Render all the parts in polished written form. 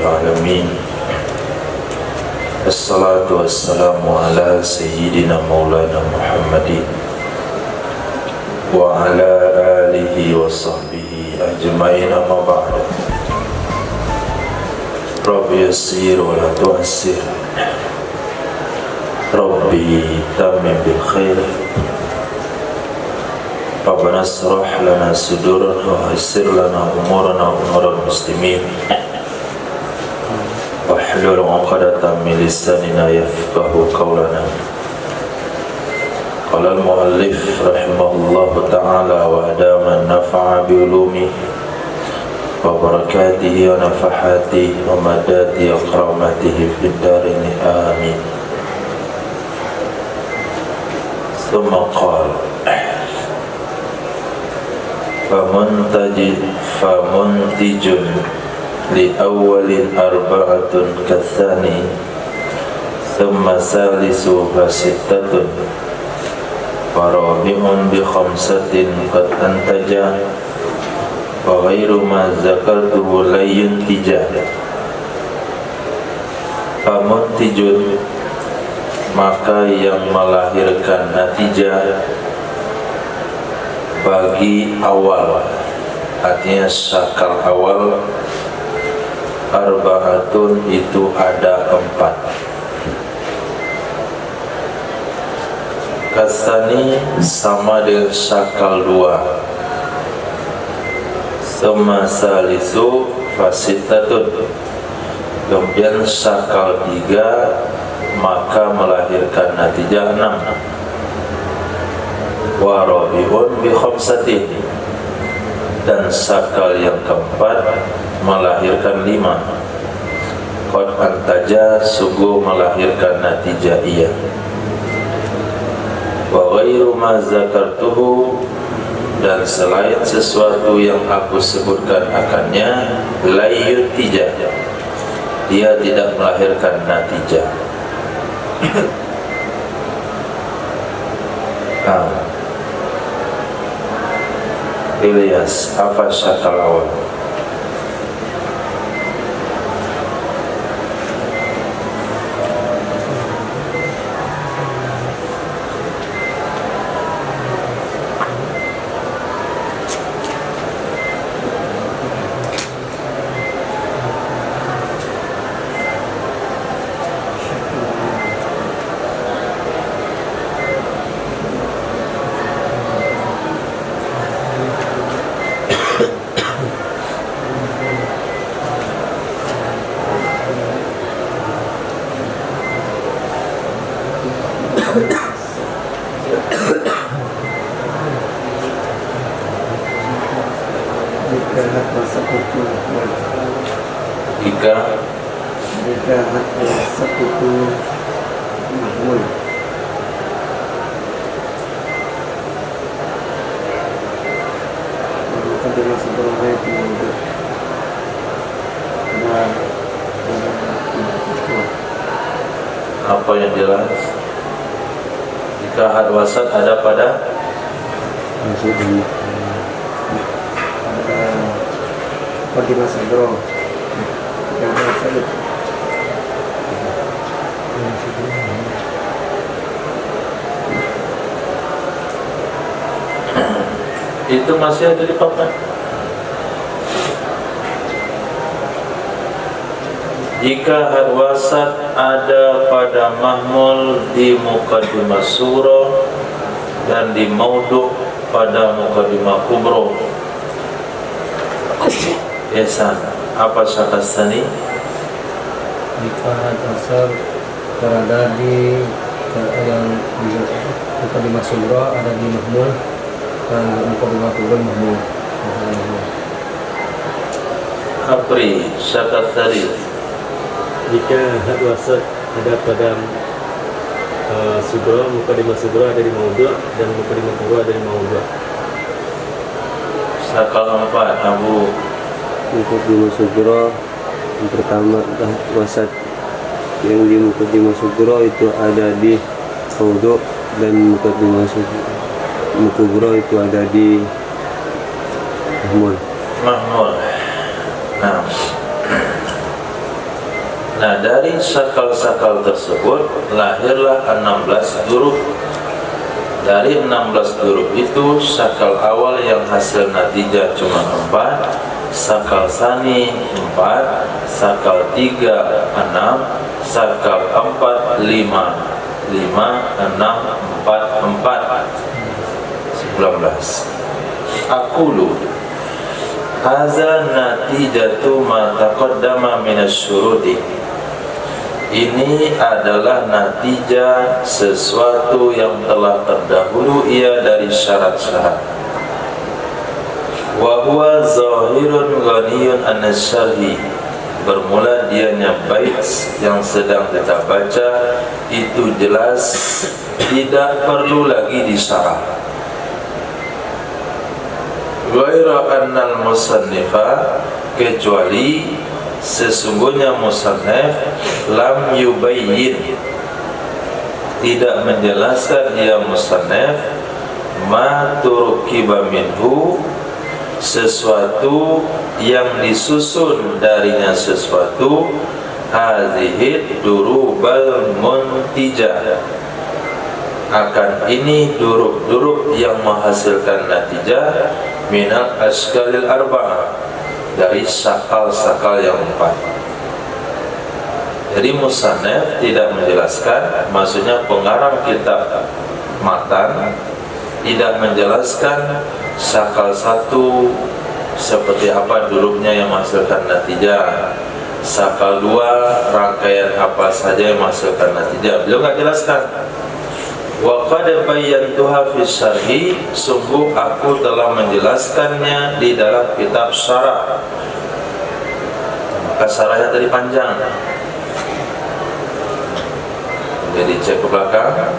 العالمين الصلاة والسلام على سيدنا مولانا محمد وعلى آله وصحبه أجمعين أما بعد رب يسير ولا تعسر ربي تمم بالخير ربنا اشرح لنا صدورنا ويسر لنا أمورنا وأمور المسلمين واحلل عقدة من لساننا يفقه قولنا. قال المؤلف رحمه الله تعالى وأدام النفع بعلومه وبركاته ونفحاته ومداد كرامته في الدارين آمين. ثم قال فمنتج لأول أربعة كالثاني ثم ثالث فستة ورابع بخمسة قد أنتج وغير ما ذكرته لا ينتج. فمنتج maka yang melahirkan natijah bagi awal, artinya sakal awal, arba'atun itu ada 4. Kasani sama dengan sakal 2. Summa salisu fasitatun, kemudian sakal 3 maka melahirkan natijah 6. Warabi'un bi khamsatin, dan sakal yang keempat melahirkan 5. Qad antaja, sungguh melahirkan natijah iya. Wa ghairu ma zakartuhu, dan selain sesuatu yang aku sebutkan akannya, la yuntija, dia tidak melahirkan natijah. Ilyas, apa syakal awal? Jika sekutu mahmul, maka dia masih berada di mulut. Apa yang jelas? Jika had wasat ada pada di masa bro yang sakit itu masih ada di papan. Jika had wasat ada pada mahmul di muqaddimah surah dan di maudhu pada muqaddimah kubro. Ihsan, apa syakat sani? Jika had wasat berada di yang muqaddimah surah ada di mahmul dan muqaddimah kubro mahmul. Kapri syakat sari. Jika had wasat ada pada sugro, muqaddimah sugro ada di maudhu dan muqaddimah kubro ada di maudhu. Sakal 4 Abu. Muqaddimah sugro yang pertama wasat yang di muqaddimah sugro itu ada di maudhu dan muqaddimah kubro itu ada di mahmul. Mahmul. Nah, Nah, dari sakal-sakal tersebut lahirlah 16 huruf. Dari 16 huruf itu sakal awal yang hasil natijah cuma 4, sakal sani 4, sakal 3 6, sakal 4 5, 5 6 4 4 19. Aqulu hadza natijatu ma taqaddama minasyurudi. Ini adalah natijah sesuatu yang telah terdahulu ia dari syarat-syarat. Wa huwa zahirun ghaniyun an-syarhi. Bermula dianya bait yang sedang kita baca itu jelas, tidak perlu lagi disyarah. Ghaira annal musannifa, kecuali sesungguhnya musannif lam yubayyin, tidak menjelaskan ia musannif ma turukiba minhu, sesuatu yang disusun darinya sesuatu, hadhihi durubal muntijah, akan ini durub-durub yang menghasilkan natijah, minal askalil arba'ah, dari sakal-sakal yang 4. Jadi musannif tidak menjelaskan, maksudnya pengarang kitab matan tidak menjelaskan sakal 1 seperti apa durubnya yang menghasilkan natijah, sakal 2 rangkaian apa saja yang menghasilkan natijah. Beliau tidak jelaskan. Wa qad bayyantuha fi syarhi, sungguh aku telah menjelaskannya di dalam kitab syarah. Maka syarahnya tadi panjang. Jadi cek ke belakang.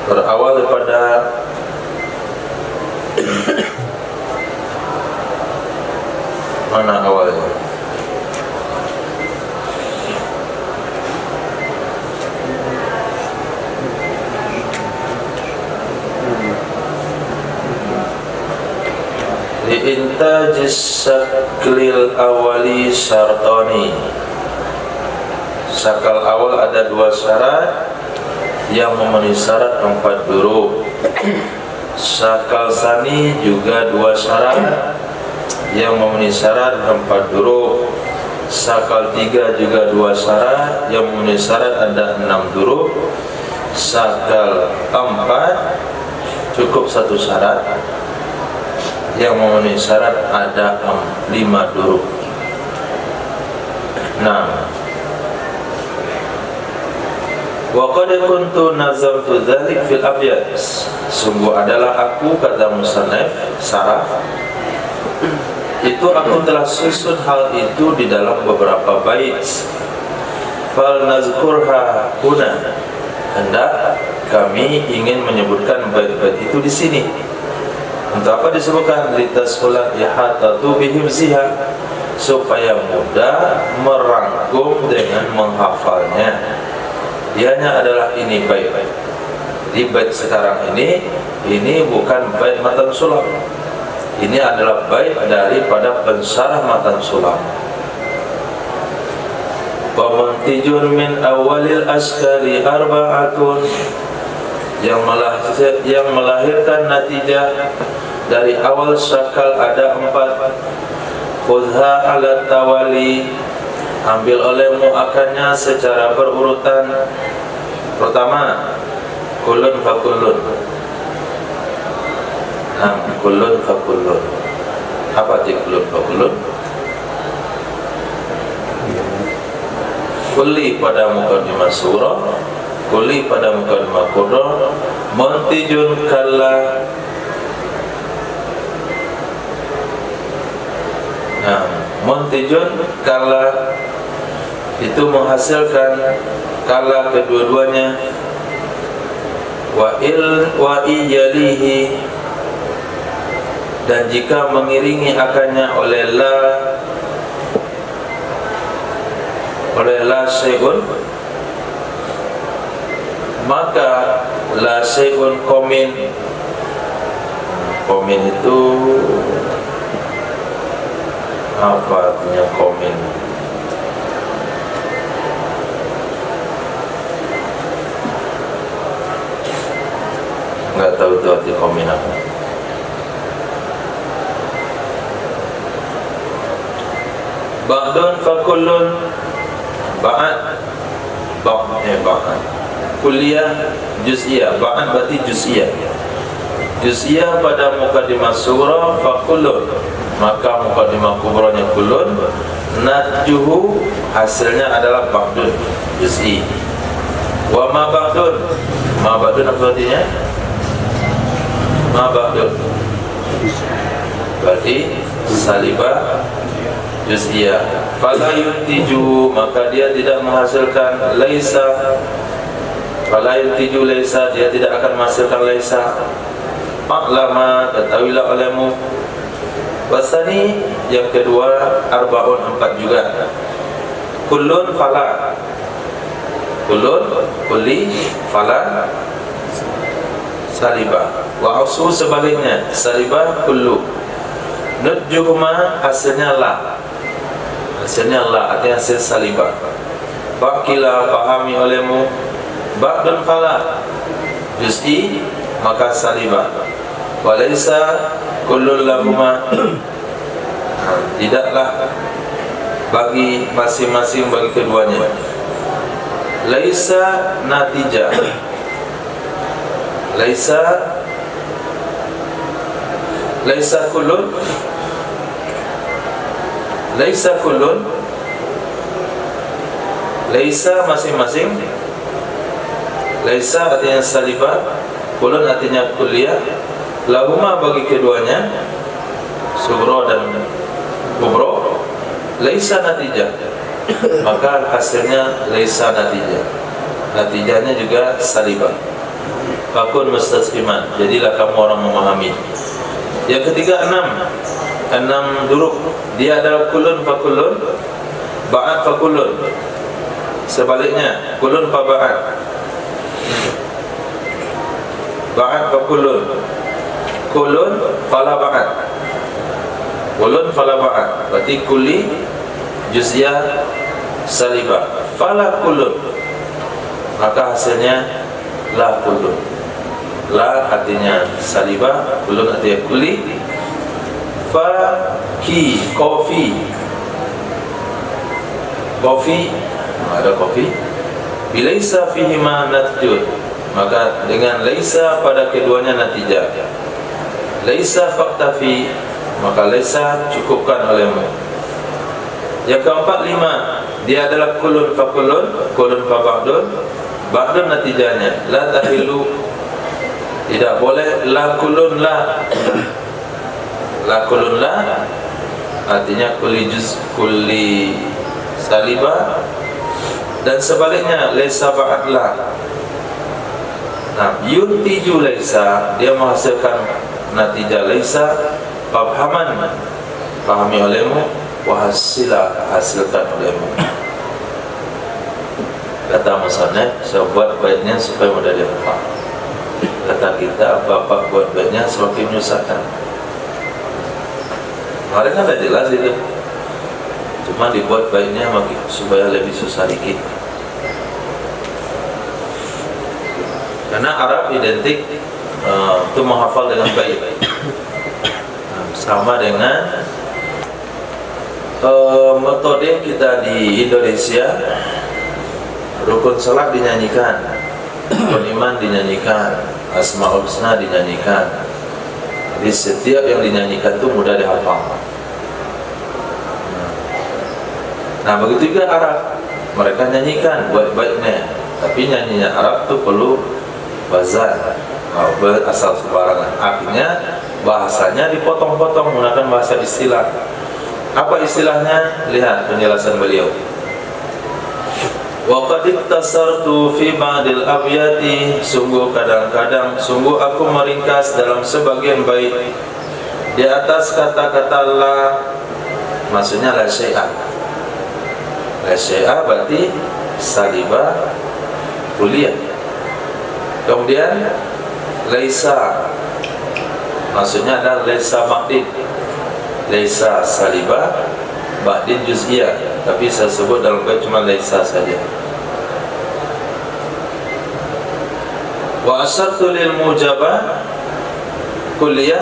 Berawal daripada mana awalnya? Intajis saklil awali syartani. Sakal awal ada 2 syarat yang memenuhi syarat 4 huruf. Sakal sani juga 2 syarat yang memenuhi syarat 4 huruf. Sakal 3 juga 2 syarat yang memenuhi syarat ada 6 huruf. Sakal 4 cukup 1 syarat yang memenuhi syarat ada 5 huruf. Nah, wa qad kuntu nazamtu dzalik fil abyad. Sungguh adalah aku, kata musannif syarah, itu aku telah susun hal itu di dalam beberapa bait. Fal nazkurha huna. Hendak kami ingin menyebutkan bait-bait itu di sini. Untuk apa disebutkan? Litashulan ihatatu bihifziha, supaya mudah merangkum dengan menghafalnya. Ianya adalah ini bait. Di bait sekarang ini bukan bait matan sulam. Ini adalah bait daripada pensyarah matan sulam. Wa muntijun min awalil askari arba'atun, yang melahirkan natijah dari awal sakal ada 4. Khudha ala tawali, ambil olehmu akannya secara berurutan. Pertama, kulun fa kulun. Kulun fa kulun. Apa arti kulun fa kulun? Kulli pada muqaddimah surah, kulli pada muqaddimah qudra, muntijun kalla. Muntijun kala itu menghasilkan kala kedua-duanya. Wa iyalihi, dan jika mengiringi akannya oleh la syai'un, maka la syai'un komin. Komin itu apa artinya komin? Enggak tahu itu arti qaumin apa. Ba'dun fakullun ba'ad ba'ad kuliah juz'iyah. Ba'ad berarti juz'iyah. Juz'iyah pada mukadimah surah fakullun, maka mukadimah kubranya kullun, natjuhu hasilnya adalah ba'dun juz'i. Wa ma ba'dun, ma ba'dun apa artinya? Ma ba'dun berarti salibah juz'iyah. Fala yuntiju, maka dia tidak menghasilkan laisa. Fala yuntiju laisa, dia tidak akan menghasilkan laisa. Ma'lama, ketahuilah olehmu. Wasani yang kedua arbaun 4 juga. Kullun fala, kullun kulli fala salibah. Wa ausu sebaliknya salibah kullu. Nutjuhuma hasilnya la, hasilnya la artinya hasil salibah. Fakila pahami olehmu. Ba'dun fala juz'i, maka salibah. Walaysa kullun lahuma, tidaklah bagi masing-masing bagi keduanya. Laisa natijah, laisa kullun, laisa kullun, laisa masing-masing, laisa artinya salibah, kullun artinya kuliah, lahuma bagi keduanya, sugro dan kubro, laisa natijah, maka hasilnya laisa natijah. Natijahnya juga salibah. Fakun mustasqiman, jadilah kamu orang memahami. Yang ketiga 6 duruk, dia adalah kulun fakulun, ba'ad fakulun. Sebaliknya kulun fa ba'ad, ba'ad fakulun, kulun fala ba'ad, kulun fala ba'ad. Berarti kulli juz'iyah salibah, fala kulun, maka hasilnya la kulun. La artinya salibah, kulun artinya kulli. Fa ki kofi, kofi ada kofi. Bilaisa fihima natjud, maka dengan laisa pada keduanya natijah. Laisa faktafi, maka laisa cukupkan olehmu. Yang keempat 5, dia adalah kulun fa kulun, kulun fa ba'dun. Ba'dun natijahnya la tahilu, tidak boleh la kulun la. La kulun la artinya kulli juz, kulli salibah, dan sebaliknya laisa ba'd la. Nah, yuntiju laisa, dia menghasilkan natijah laisa. Fafhaman, pahami olehmu. Wahasila, hasilkan olehmu. Kata musannaf, saya buat baitnya supaya mudah dihafal. Kata kita, bapak buat baitnya semakin menyusahkan. Kemarin kan dah jelas itu, cuma dibuat baitnya supaya lebih susah dikit. Karena Arab identik itu menghafal dengan baik. Sama dengan metode kita di Indonesia, rukun salat dinyanyikan, rukun iman dinyanyikan, asmaul husna dinyanyikan. Jadi setiap yang dinyanyikan itu mudah dihafal. Nah, begitu juga Arab, mereka nyanyikan baik-baiknya, tapi nyanyinya Arab itu perlu wazan, asal sembarangan. Artinya bahasanya dipotong-potong menggunakan bahasa istilah. Apa istilahnya? Lihat penjelasan beliau. Wa qad iktasartu fi ba'dil abyati, sungguh kadang-kadang sungguh aku meringkas dalam sebagian bait di atas kata-kata la, maksudnya la syai'a. La syai'a berarti salibah kuliah. Kemudian laisa, maksudnya adalah laisa ba'din. Laisa salibah, ba'din juz'iyah, tapi saya sebut dalam bait cuma laisa saja. Wa asartu lil mujabah kuliah,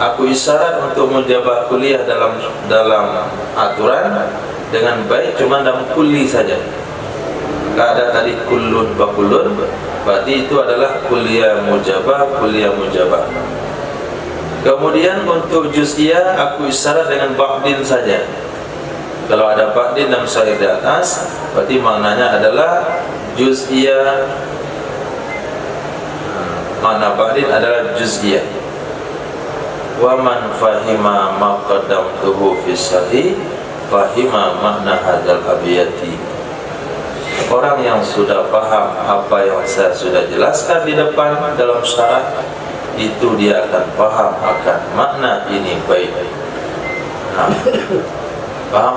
aku isyarat untuk mujabah kuliah dalam aturan dengan baik, cuma dalam kuli saja. Tidak ada tadi kullun wa kullun, berarti itu adalah kuliah mujabah, kuliah mujabah. Kemudian untuk juz'iyah aku isyarat dengan ba'din saja. Kalau ada ba'din dalam syair di atas, berarti maknanya adalah juz'iyah. Makna ba'din adalah juz'iyah. Wa man fahima ma qaddamtuhu fi sahih fahima makna hadzal abiyati. Orang yang sudah paham apa yang saya sudah jelaskan di depan dalam syarat, itu dia akan paham akan makna ini baik. Nah,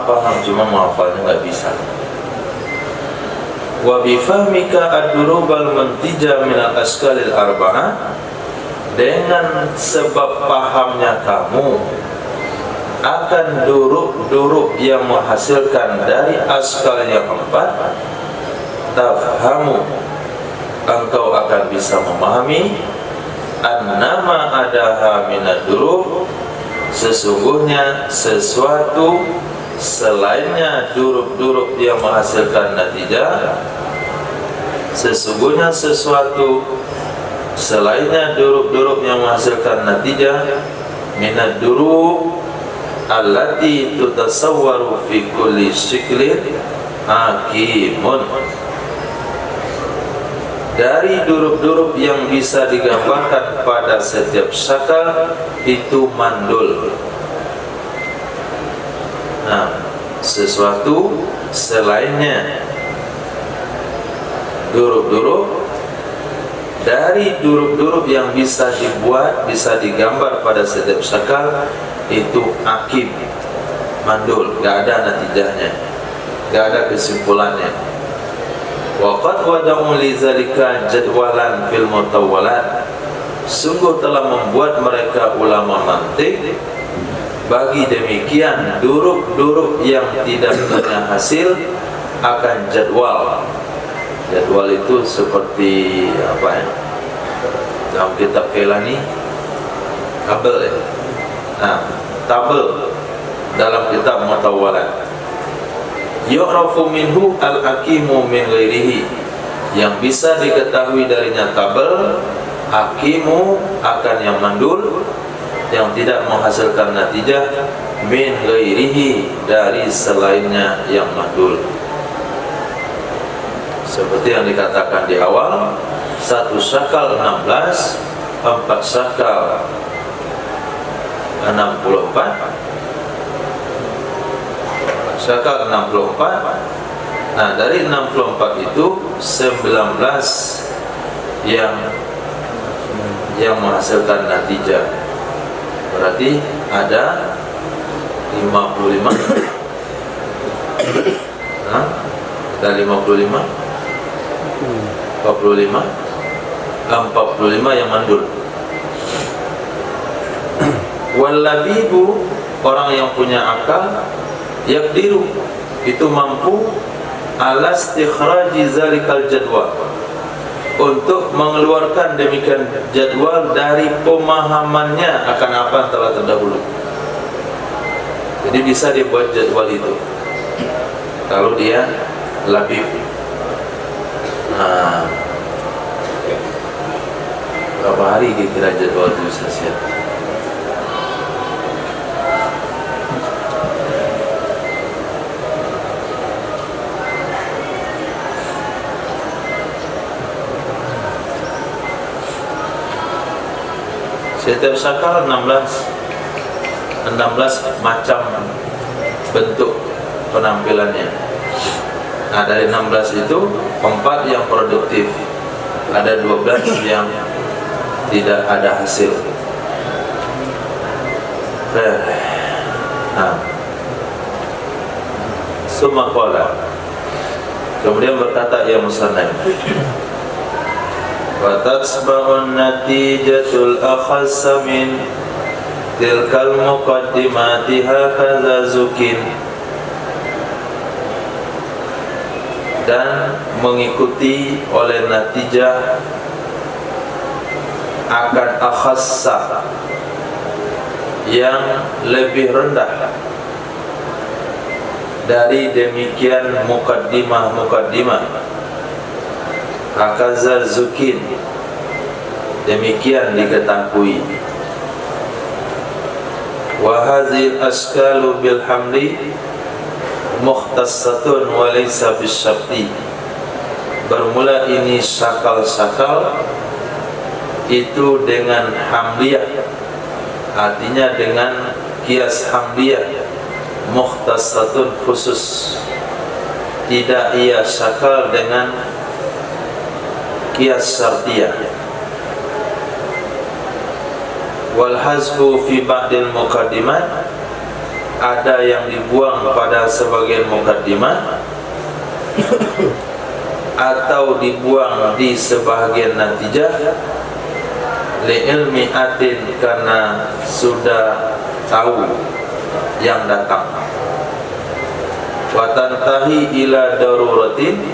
paham cuma menghafalnya nggak bisa. Wa bifahmika ad-durubal muntija min al-askalil arba'ah, dengan sebab pahamnya kamu akan duruk-duruk yang menghasilkan dari askal yang 4, tafhamu, engkau akan bisa memahami annama adaha minad durub, sesungguhnya sesuatu selainnya durub-durub yang menghasilkan natijah, sesungguhnya sesuatu selainnya durub-durub yang menghasilkan natijah, minad durub allati tutasawwaru fi kulli syiklin hakimun, dari durub-durub yang bisa digambarkan pada setiap syakal itu mandul. Nah, sesuatu selainnya durub-durub, dari durub-durub yang bisa dibuat, bisa digambar pada setiap syakal itu akib, mandul, gak ada natijahnya, gak ada kesimpulannya. Waqad wada'u li zalika jadwalan fil mutawwalat, sungguh telah membuat mereka ulama mantik bagi demikian duruk-duruk yang tidak punya hasil akan jadwal. Jadwal itu seperti apa ya? Dalam kitab Kailani tabel ya. Nah, tabel dalam kitab mutawwalat. Yu'rafu minhu al-hakimu min ghairihi, yang bisa diketahui darinya tabel, hakimu akan yang mandul, yang tidak menghasilkan natijah, min ghairihi, dari selainnya yang mandul. Seperti yang dikatakan di awal, 1 syakal 16, 4 syakal 64, syakal 64. Nah, dari 64 itu 19 yang menghasilkan natijah. Berarti ada 55. Nah, ada 55, 45, 45 yang mandul. Wallabibu, orang yang punya akal, yaqdiru, itu mampu ala istikhraji zalikal jadwal, untuk mengeluarkan demikian jadwal dari pemahamannya akan apa yang telah terdahulu. Jadi bisa dibuat jadwal itu kalau dia labib. Nah, berapa hari kira-kira jadwal itu bisa siap? Setiap syakal 16 macam bentuk penampilannya. Nah, dari 16 itu 4 yang produktif, ada 12 yang tidak ada hasil. Nah, summa qala, kemudian berkata ya musannaf, wa tatsba'un natijatul akhassa min tilkal muqaddimati hakadha zukin, dan mengikuti oleh natijah akan akhassa yang lebih rendah dari demikian mukaddimah akaza zukin, demikian diketahui. Wa hadhil askalu bil hamli mukhtassatun wa laysa bisyabti. Bermula ini sakal-sakal itu dengan hamliyah, artinya dengan kias hamliyah, mukhtassatun khusus, tidak ia sakal dengan kias syartiyah. Wal hazfu fi ba'dil muqaddimat, ada yang dibuang pada sebagian muqaddimat atau dibuang di sebahagian natijah, li ilmi atin, karena sudah tahu yang datang. Wa tantahi ila daruratin,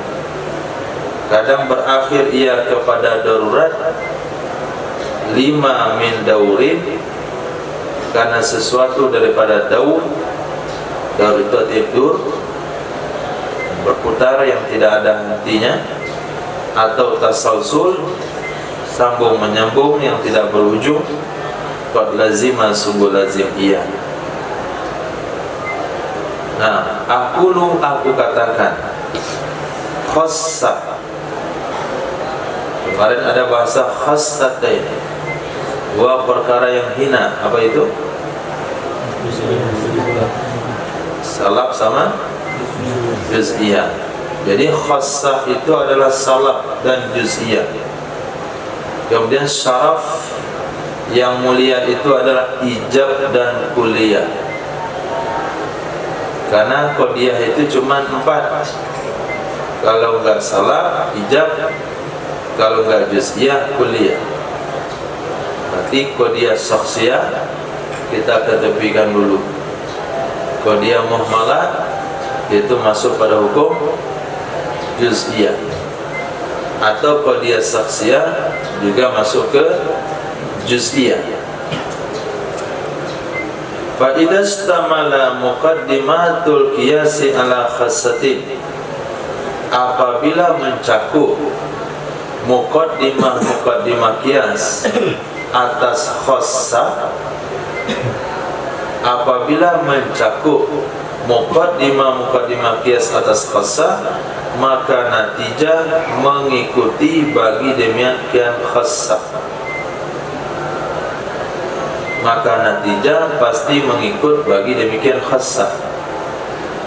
kadang berakhir ia kepada darurat. Lima min daurin, karena sesuatu daripada daur itu tidur berputar yang tidak ada hentinya, atau tasalsul, sambung menyambung yang tidak berujung. Qad lazima, sungguh lazim ia. Nah, aku katakan khassa. Kemarin ada bahasa khassatain, dua perkara yang hina. Apa itu? Salab sama juz'iyah. Jadi khassah itu adalah salab dan juz'iyah. Kemudian syaraf yang mulia itu adalah ijab dan kulliyah. Karena qadiyah itu cuma 4. Kalau enggak salab, ijab; kalau enggak juz'iyah, kulliyah. Berarti qadiyah syakhsiyah kita ketepikan dulu. Qadiyah muhmalah itu masuk pada hukum juz'iyah, atau qadiyah syakhsiyah juga masuk ke juz'iyah. Fa idza istamala muqaddimatul qiyasi ala khassatin, apabila mencakup muqaddimah qiyas atas khassah, apabila mencakup muqaddimah qiyas atas khassah, maka natijah mengikuti bagi demikian khassah. Maka natijah pasti mengikut bagi demikian khassah.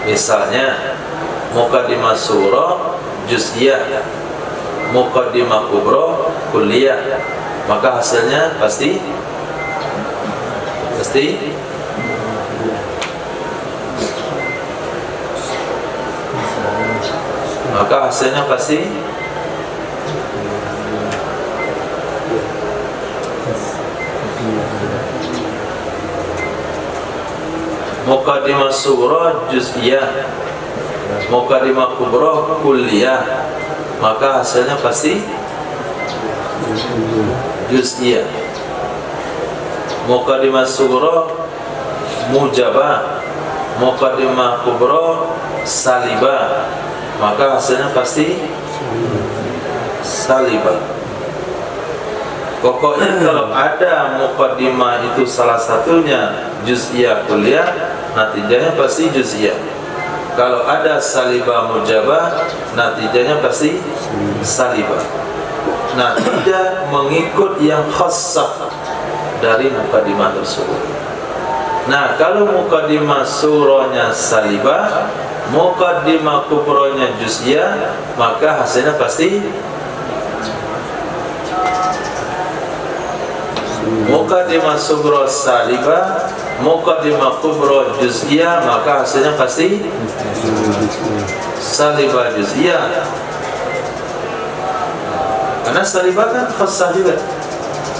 Misalnya muqaddimah surah juz'iyah, muqaddimah kubra kulliyah, maka hasilnya pasti muqaddimah surah juz'iyah, muqaddimah kubra kulliyah, maka hasilnya pasti juz'iyah. Muqaddimah surah mujabah, muqaddimah kubra salibah, maka hasilnya pasti salibah. Pokoknya kalau ada muqaddimah itu salah satunya juz'iyah kulliyah, natijahnya pasti juz'iyah. Kalau ada salibah mujabah, natijahnya pasti salibah. Natijah mengikut yang khassah dari muqaddimah tersebut. Nah, kalau muqaddimah surahnya salibah, muqaddimah kubranya juz'iyah, maka hasilnya pasti muqaddimah sughra salibah, muqaddimah kubra juz'iyah, maka hasilnya pasti salibah juz'iyah. Karena salibah kan khassah juga,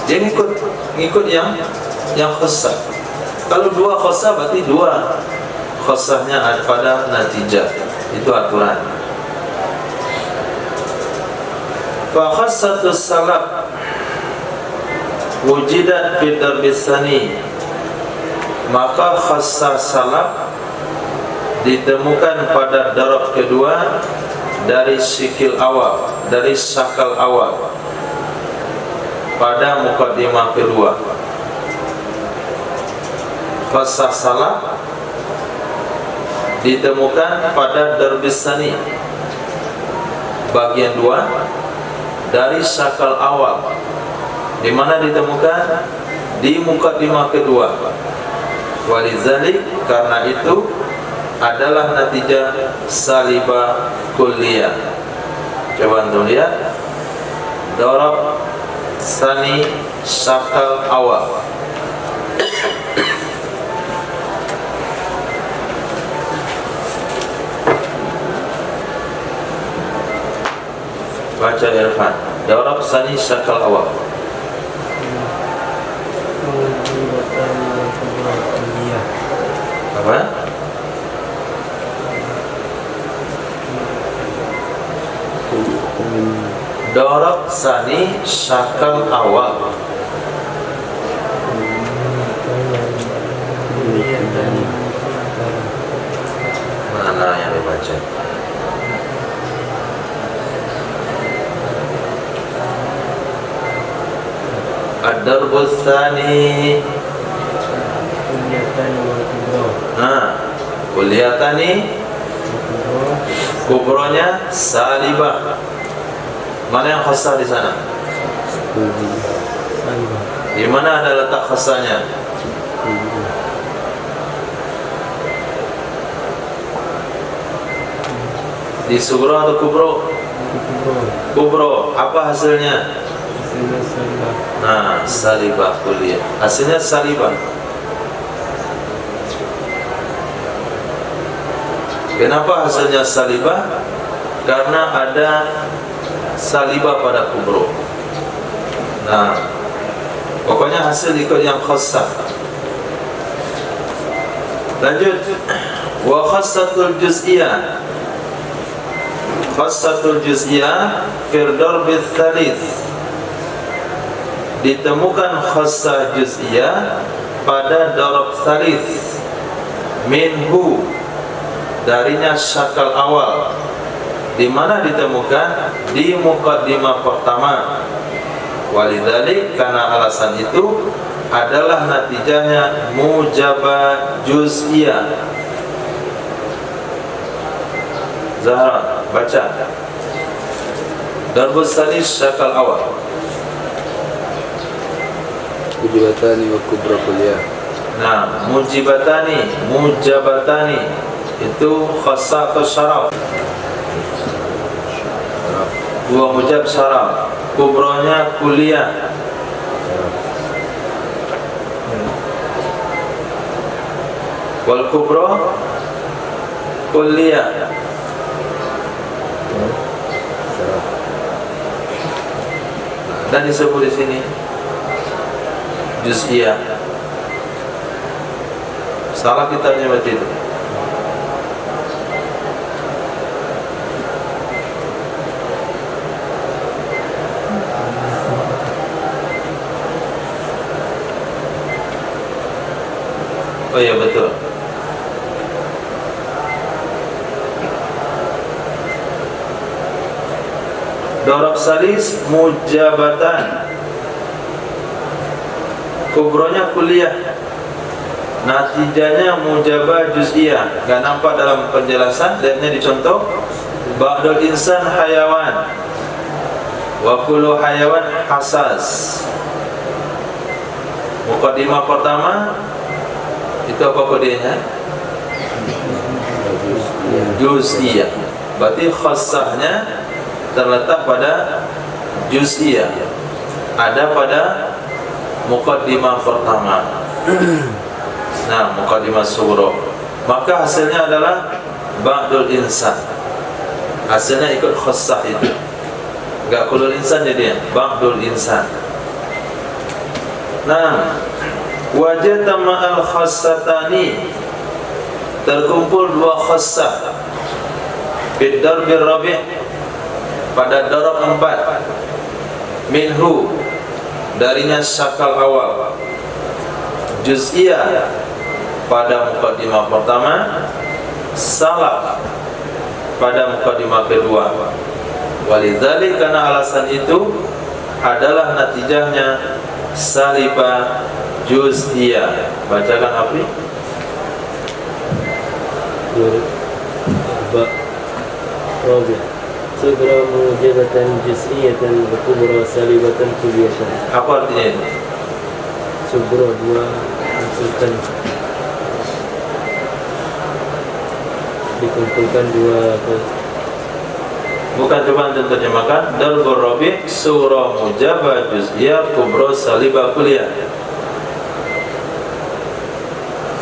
dia ngikut yang khassah. Kalau dua khassah berarti dua khassahnya ada pada natijah, itu aturan. Fa khassatus salab, wujidat fi darbis tsani, maka khassah salab ditemukan pada darab kedua dari sikil awal, dari sakal awal, pada mukaddimah kedua. Khassah salab ditemukan pada darbis tsani, bagian 2 dari sakal awal. Di mana ditemukan? Di mukaddimah kedua. Walizalik, karena itu adalah natijah salibah kulliyah. Coba antum lihat, darab tsani sakal awal. Baca Irfan, darab tsani sakal awal. Apa? Darab tsani sakal awal. Mana yang dibaca? Ad-darbu tsani, kulliyatani, kubronya salibah. Mana yang khassah di sana? Di mana ada letak khassahnya? Di sugro atau kubro? Kubro. Apa hasilnya? Nah, salibah kulliyah. Hasilnya salibah. Kenapa hasilnya salibah? Karena ada salibah pada kubro. Nah, pokoknya hasil ikut yang khassah. Lanjut. Wa khassatul juz'iyah. Khassatul juz'iyah fir darbits tsalits. Ditemukan khassah juz'iyah pada darab tsalits. Minhu, darinya sakal awal. Di mana ditemukan? Di mukaddimah pertama. Walidzalik, karena alasan itu adalah natijahnya mujabah juz'iyah. Zahra, baca. Darbus tsalits sakal awal. Mujibatani wa kubra kulliyah. Nah, mujibatani, mujabatani itu khassah atau syaraf. Dua mujab syaraf, kubronya kulliyah. Wal kubro kulliyah. Dan disebut di sini juz'iyah. Salah kitabnya berarti itu. Oh iya, betul. Darab tsalits mujabatan, kubronya kulliyah, natijanya mujabah juz'iyah. Gak nampak dalam penjelasan, lihatnya di contoh. Ba'dul insan hayawan wa kullu hayawan hasas. Mukaddimah pertama itu apa kodenya? Juz'iyah. Berarti khassahnya terletak pada juz'iyah, ada pada mukaddimah pertama. Nah, mukaddimah sughra. Maka hasilnya adalah ba'dul insan. Hasilnya ikut khassah itu. Enggak kullul insan jadinya, ba'dul insan. Nah, wajata ma'al khassatani, terkumpul dua khassah. Bid darbir rabi', pada darab 4. Minhu, darinya syakal awal juz'iyah pada mukadimah pertama, salaf pada mukadimah kedua. Walidzalik, karena alasan itu adalah natijahnya salibah juz'iyah. Bacakan Apri. Rabi' Sugra mujabatan juz'iyatan wa kubra salibatan kulliyatan. Apa artinya itu? Sugra dua maksudkan dikumpulkan dua Bukan, coba antum terjemahkan. Darbur Rabi' surah mujabah juz'iyah kubra salibah kulliyah.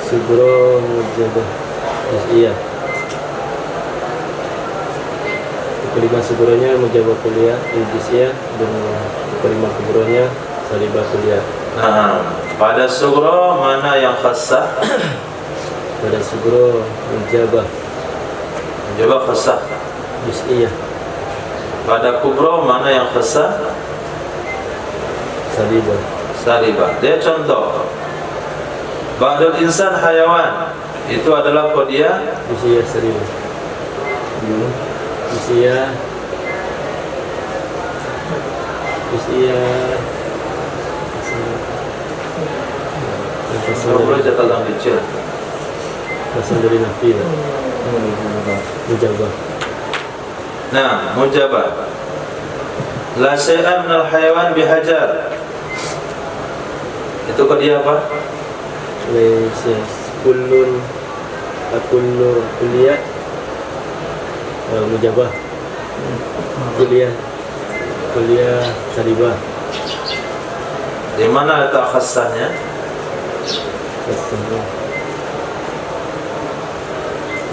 Sugra mujabah juz'iyah. Kelima sugronya mujabah kuliah juz'iyah dan kelima kubronya salibah kuliah. Nah, pada sugro mana yang khassah? Pada sugro mujabah Khassah. juz'iyah, Pada kubro mana yang khassah? Salibah. Dia contoh. Ba'dul insan hayawan itu adalah qadiyah juz'iyah salibah. Juz'iyah Kalau boleh catatan kecil. Pasal dari nafi lah. Mujabah. Nah, mujabah. La syai'an minal hayawan bihajar. Itu qadiyah apa? Laisa kullun kulliyah mujabah. Kuliah salibah. Di mana letak khassahnya?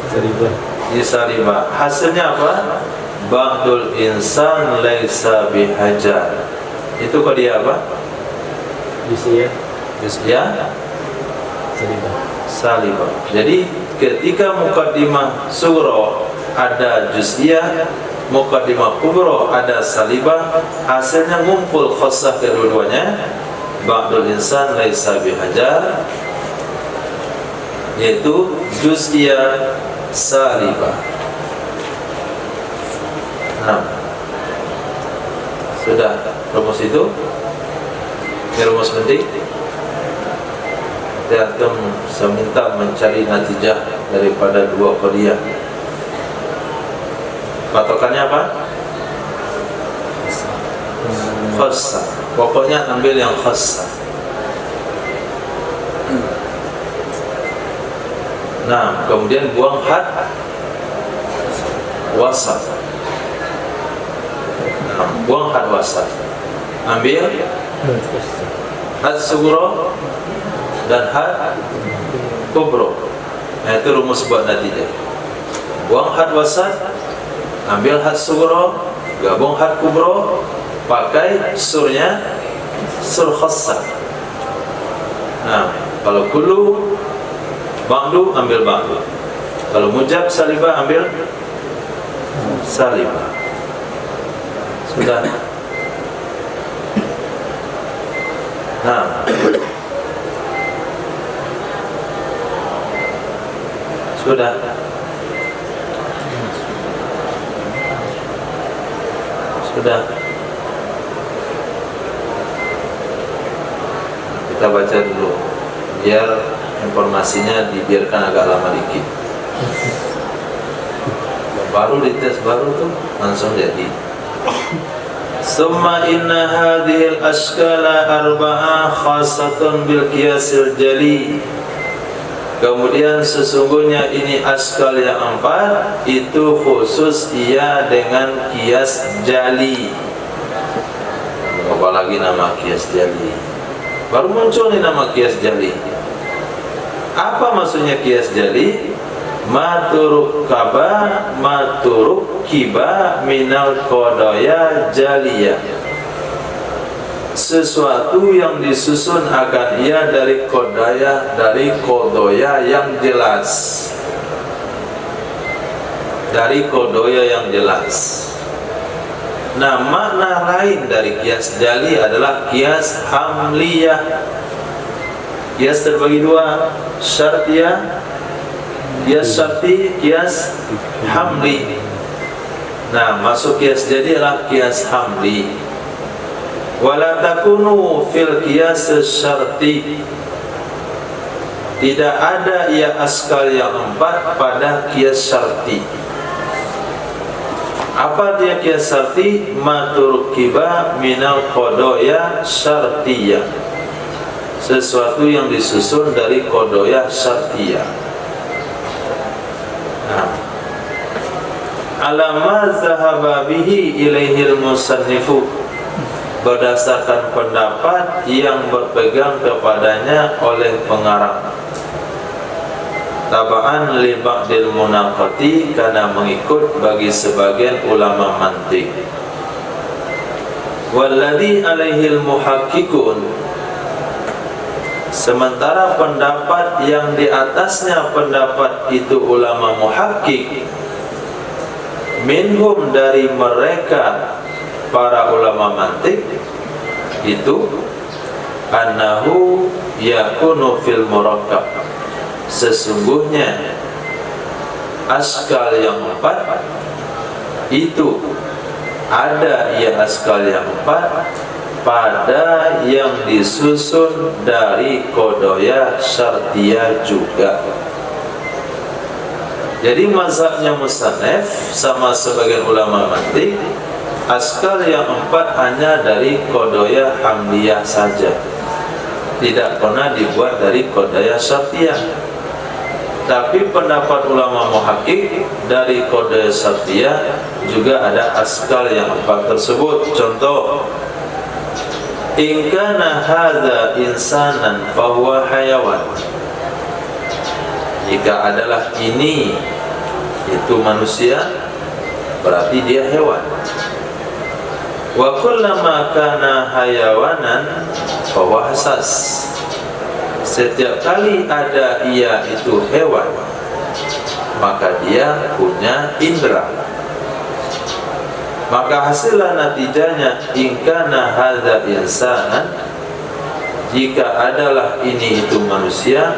Salibah. Di salibah. Hasilnya apa? Ba'dul insan laisa bihajar. Itu qadiyah apa? Juz'iyah salibah. Jadi ketika mukaddimah sugro ada juz'iyah, mukaddimah kubro ada salibah, hasilnya ngumpul khassah kedua-duanya. Ba'dul insan laisa bihajar, yaitu juz'iyah salibah. Nah, sudah rumus itu. Ini rumus penting. Dan saya minta mencari natijah daripada dua qadiyah. Patokannya apa? Khassah. Pokoknya ambil yang khassah. Nah, kemudian buang had wasat. Nah, buang had wasat. Ambil had sugro dan had kubro. Nah, itu rumus buat natijah. Buang had wasat, ambil had sugro, gabung had kubro, pakai surnya sur khassah. Nah, kalau kullu ba'du ambil ba'du. Kalau mujab salibah ambil salibah. Sudah. Nah, sudah. Kita baca dulu biar informasinya dibiarkan agak lama dikit. Baru dites baru tuh langsung jadi. Summa inna hadhil ashkala arba'ah khasatun bil qiyasil jali. Kemudian sesungguhnya ini askal yang 4 itu khusus ia dengan qiyas jali. Apalagi nama qiyas jali. Baru muncul nih nama qiyas jali. Apa maksudnya qiyas jali? Maturuk kiba minal qadaya jaliyah. Sesuatu yang disusun akan ia dari kodoya yang jelas. Dari kodoya yang jelas. Nah, makna lain dari kias jali adalah kias hamliyah. Kias terbagi dua, syartiyah, kias syarti, kias hamli. Nah, masuk kias jali adalah kias hamli. Wala takunu fil kias syarti. Tidak ada ia askal yang empat pada kias syarti. Apa dia kias syarti? Maturukiba minal qodoya syartiyah, sesuatu yang disusun dari qodoya syartiyah. Nah, alama zahaba bihi ilaihil musannifu, berdasarkan pendapat yang berpegang kepadanya oleh pengarang. Tabaan li ba'dil munaqati, karena mengikut bagi sebagian ulama mantiq. Walladhi alaihil muhakkikun, sementara pendapat yang di atasnya pendapat itu ulama muhakkik, minhum, dari mereka para ulama mantiq itu, annahu yakunu fil murakkab, sesungguhnya askal yang empat itu ada ia askal yang empat pada yang disusun dari qodoya syartiyah juga. Jadi mazhabnya musannaf sama sebagian ulama mantiq, askal yang empat hanya dari qodoya hamliyah saja, tidak pernah dibuat dari qodoya syartiyah. Tapi pendapat ulama muhakkik, dari qodoya syartiyah juga ada askal yang empat tersebut. Contoh, in kana hadza insanan fahuwa hayawan, jika adalah ini itu manusia, berarti dia hewan. Wa kullama kana hayawanan fahuwa hasas, setiap kali ada ia itu hewan, maka dia punya indera. Maka hasillah natijanya, in kana hadza insanan, jika adalah ini itu manusia,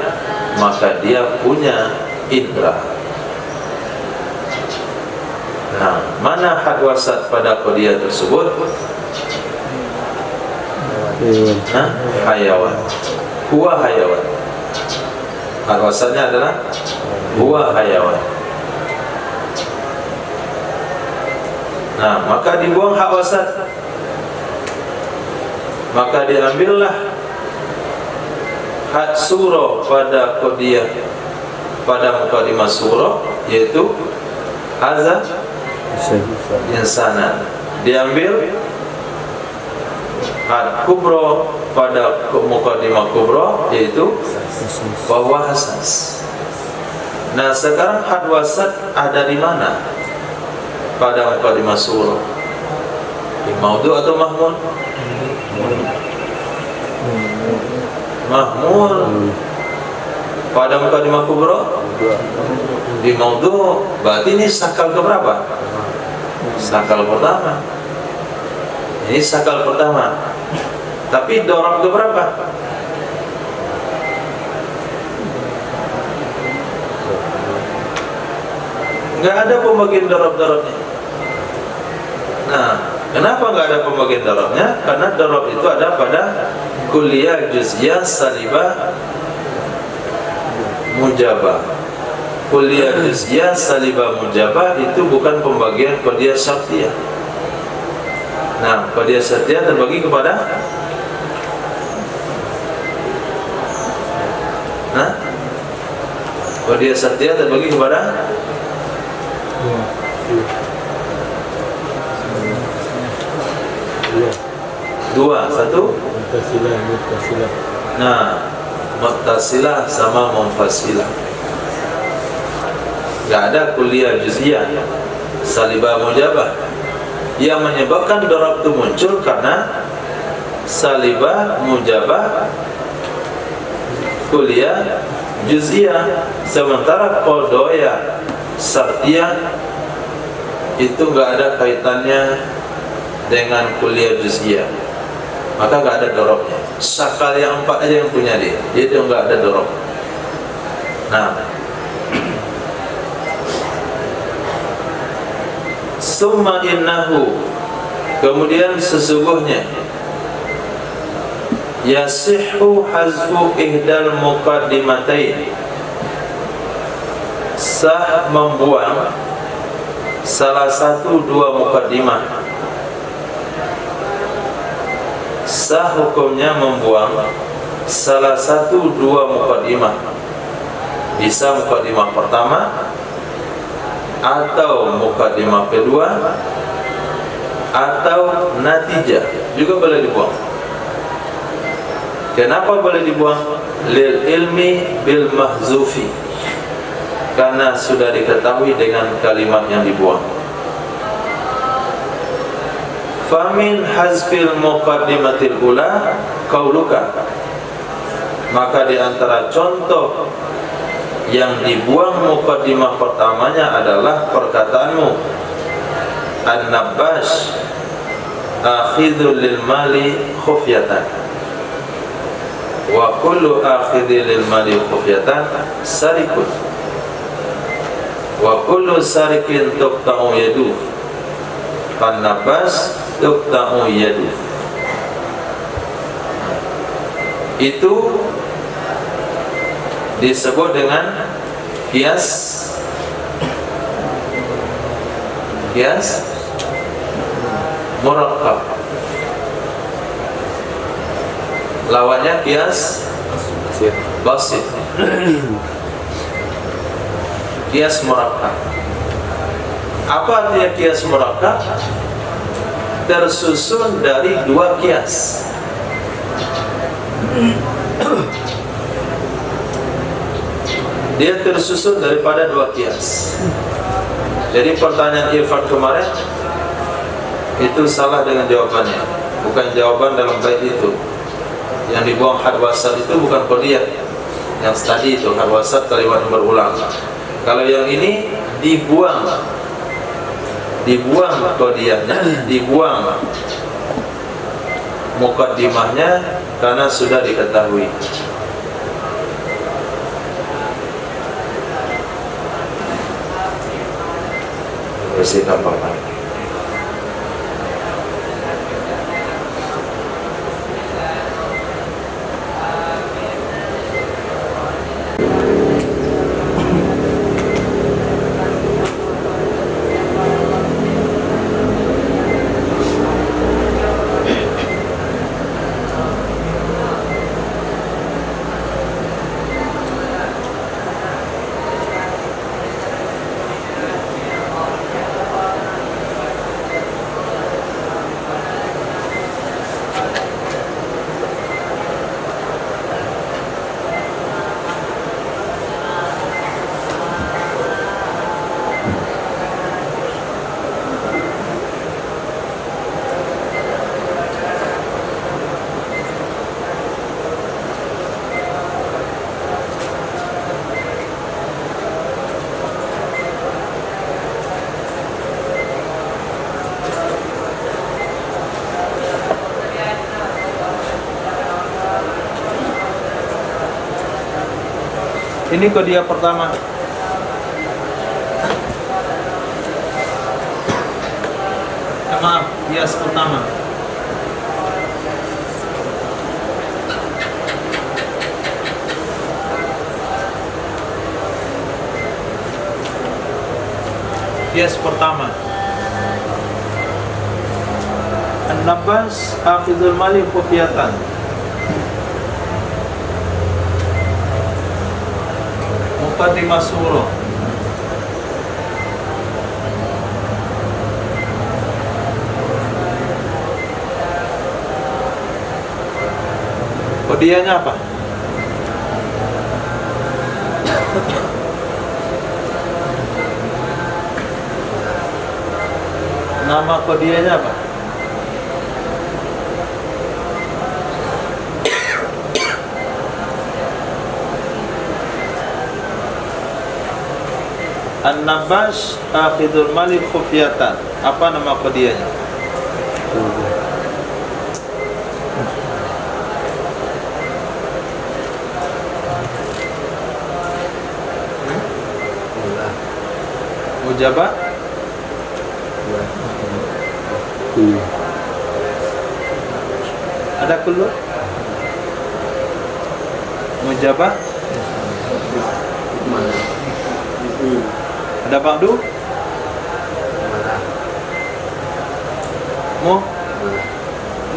maka dia punya indera. Nah, mana had wasat pada qadiyah tersebut? Nah, hayawan. Huwa hayawan. Had wasatnya adalah huwa hayawan. Nah, maka dibuang hak wasat, maka diambillah had surah pada qadiyah, pada mukadimah surah, yaitu hadza insanan. Diambil had kubro pada mukadimah kubro, yaitu bahwa hasas. Nah, sekarang had wasat ada di mana pada mukadimah surah? Di maudhu atau mahmul? Mahmul. Pada mukadimah kubro di maudhu, berarti ini sakal keberapa? Sakal pertama. Ini sakal pertama. Tapi dorab keberapa? Nggak ada pembagian dorab-dorabnya. Nah, kenapa nggak ada pembagian dorabnya? Karena dorab itu ada pada kuliah juz'iyah salibah mujabah. Kuliah juz'iyah salibah mujabah itu bukan pembagian qadiyah syartiyah. Nah, qadiyah syartiyah terbagi kepada qadiyah syartiyah terbagi kepada dua. Satu muttasilah. Nah, muttasilah sama munfasilah. Gak ada kuliah juz'iyah salibah mujabah. Yang menyebabkan dorab itu muncul karena salibah mujabah kuliah juz'iyah, sementara qodoya syartiyah itu gak ada kaitannya dengan kuliah juz'iyah, maka nggak ada dorobnya. Sakal yang 4 aja yang punya dia itu nggak ada dorob. Nah, summa innahu, kemudian sesungguhnya yasihhu hazfu ihdal muqaddimatain, sah membuang salah satu dua muqaddimah. Sah hukumnya membuang salah satu dua muqaddimah, bisa muqaddimah pertama atau muqaddimah kedua atau natijah juga boleh dibuang. Kenapa boleh dibuang? Lil ilmi bil mahzufi, karena sudah diketahui dengan kalimat yang dibuang. Famin hazfil muqaddimatil ula qauluka, maka di antara contoh yang dibuang muqaddimah pertamanya adalah perkataanmu, an-nabbash akhidhu lil mali khufyatan, wa kullu akhidhi lil mali khufyatan sarikun, wa kullu sarikin tuqta'u yadu, an-nabbash tuqta'u yadu. Itu disebut dengan kias murakkab. Lawannya kias basit. Kias murakkab. Apa artinya kias murakkab? Tersusun dari dua kias. Dia tersusun daripada dua kias. Jadi pertanyaan Irfan kemarin itu salah dengan jawabannya. Bukan jawaban dalam bait itu. Yang dibuang had wasat itu bukan qadiyah. Yang tadi itu had wasat kalimat yang berulang. Kalau yang ini dibuang qadiyahnya, dibuang muqaddimahnya karena sudah diketahui. Bersihkan papan. Ini qadiyah pertama. Maaf, kias pertama. Kias pertama. An-nabbash akhidul mali khufyatan. Muqaddimah surah. Qadiyahnya apa? Nama qadiyahnya apa? An-nabbash akhidul mali khufyatan. Apa nama qadiyahnya? Mujabah. Iya. Ada kullu? Mujabah. Ada ba'du?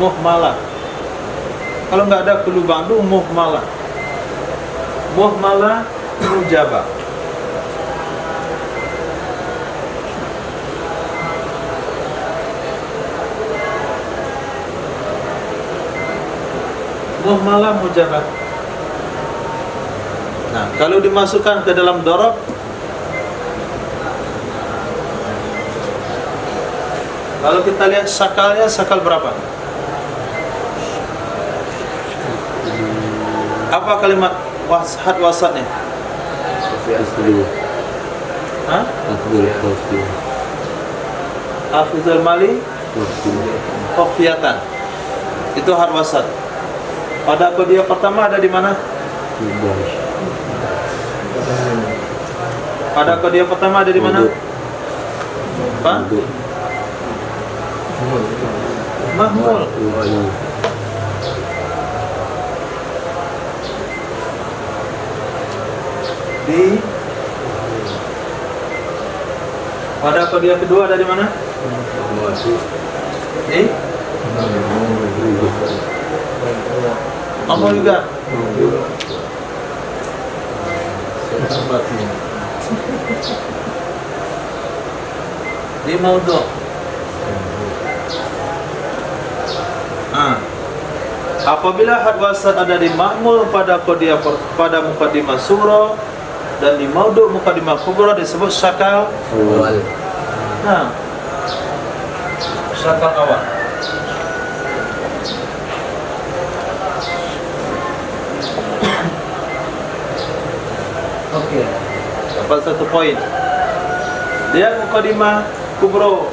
Muhmalah. Kalau nggak ada kullu ba'du, muhmalah. Muhmalah mujabah. Muhmalah mujabah. Nah, kalau dimasukkan ke dalam dorob, kalau kita lihat sakalnya, sakal berapa? Apa kalimat had wasatnya? Asli. Hah? Afdal Khawfi. Hafizul mali khofiyatan. Itu had wasat. Pada qadiyah pertama ada di mana? Pada qadiyah pertama ada di mana? Apa? Mahmul. Di pada qadiyah kedua ada di mana? Di Mahmul juga. Di maudhu. Apabila had wasat ada di ma'mul pada qadiyah pada muqaddimah surah dan di maudhu muqaddimah kubra disebut syakal awal. Nah, syakal awal. Oke. Dapat satu poin. Dia muqaddimah kubra.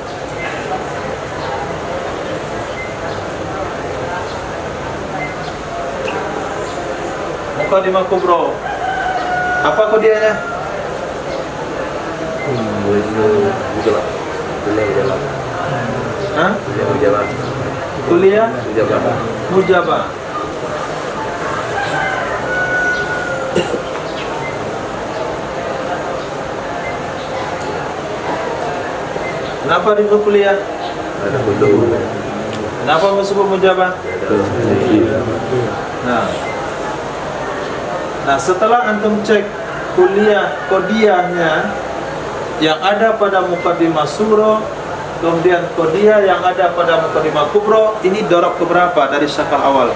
Muqaddimah kubra. Apa qadiyahnya? Hah? Kuliah mujabah. Kenapa disebut kuliah? Kenapa disebut mujabah? Nah, setelah antum cek kuliah qadiyahnya yang ada pada muqaddimah surah, kemudian qadiyah yang ada pada muqaddimah kubra, ini dorob keberapa dari syakal awal?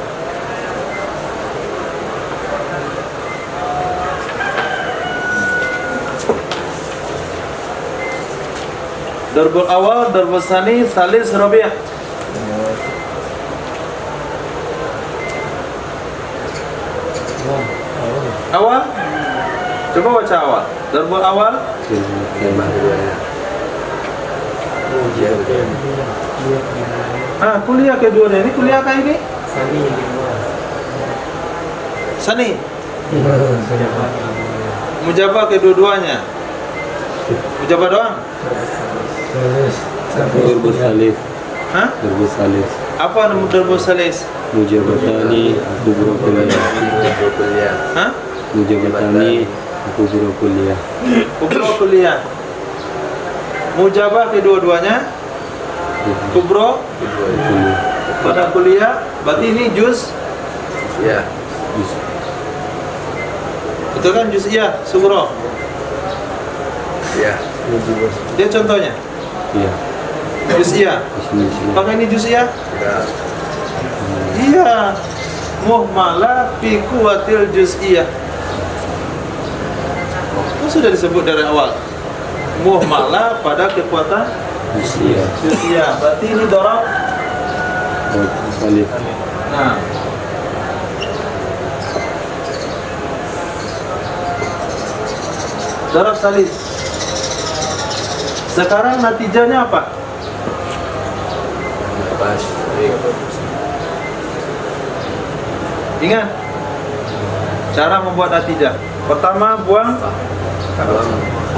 Darbul awal, darbul tsani, tsalis, rabi'. Awal. Coba baca awal. Darbul awal. Kuliah keduanya ini kuliah kayak ini? Sani. Mujabah kedua-duanya. Mujabah doang. Darbus salis. Hah? Darbus salis. Apa nama darbus salis? Mujabatani kubra kuliah. Hah? Mujabatani kubra kuliah. Kubra kuliah. Mujabah kedua-duanya. Kubra pada kuliah. Berarti ini juz. Ya. Betul kan juz iya, sughra. Ya. Dia contohnya. Iya. Juz iya. Pakai ini juz iya? Iya. Muhmalah fi quwwatil juz'iyah. Sudah disebut dari awal. Muhmalah pada kekuatan juz'iyah. Berarti ini dorob salif. Nah. Dorob salif. Sekarang natijahnya apa? Ingat cara membuat natijah. Pertama buang.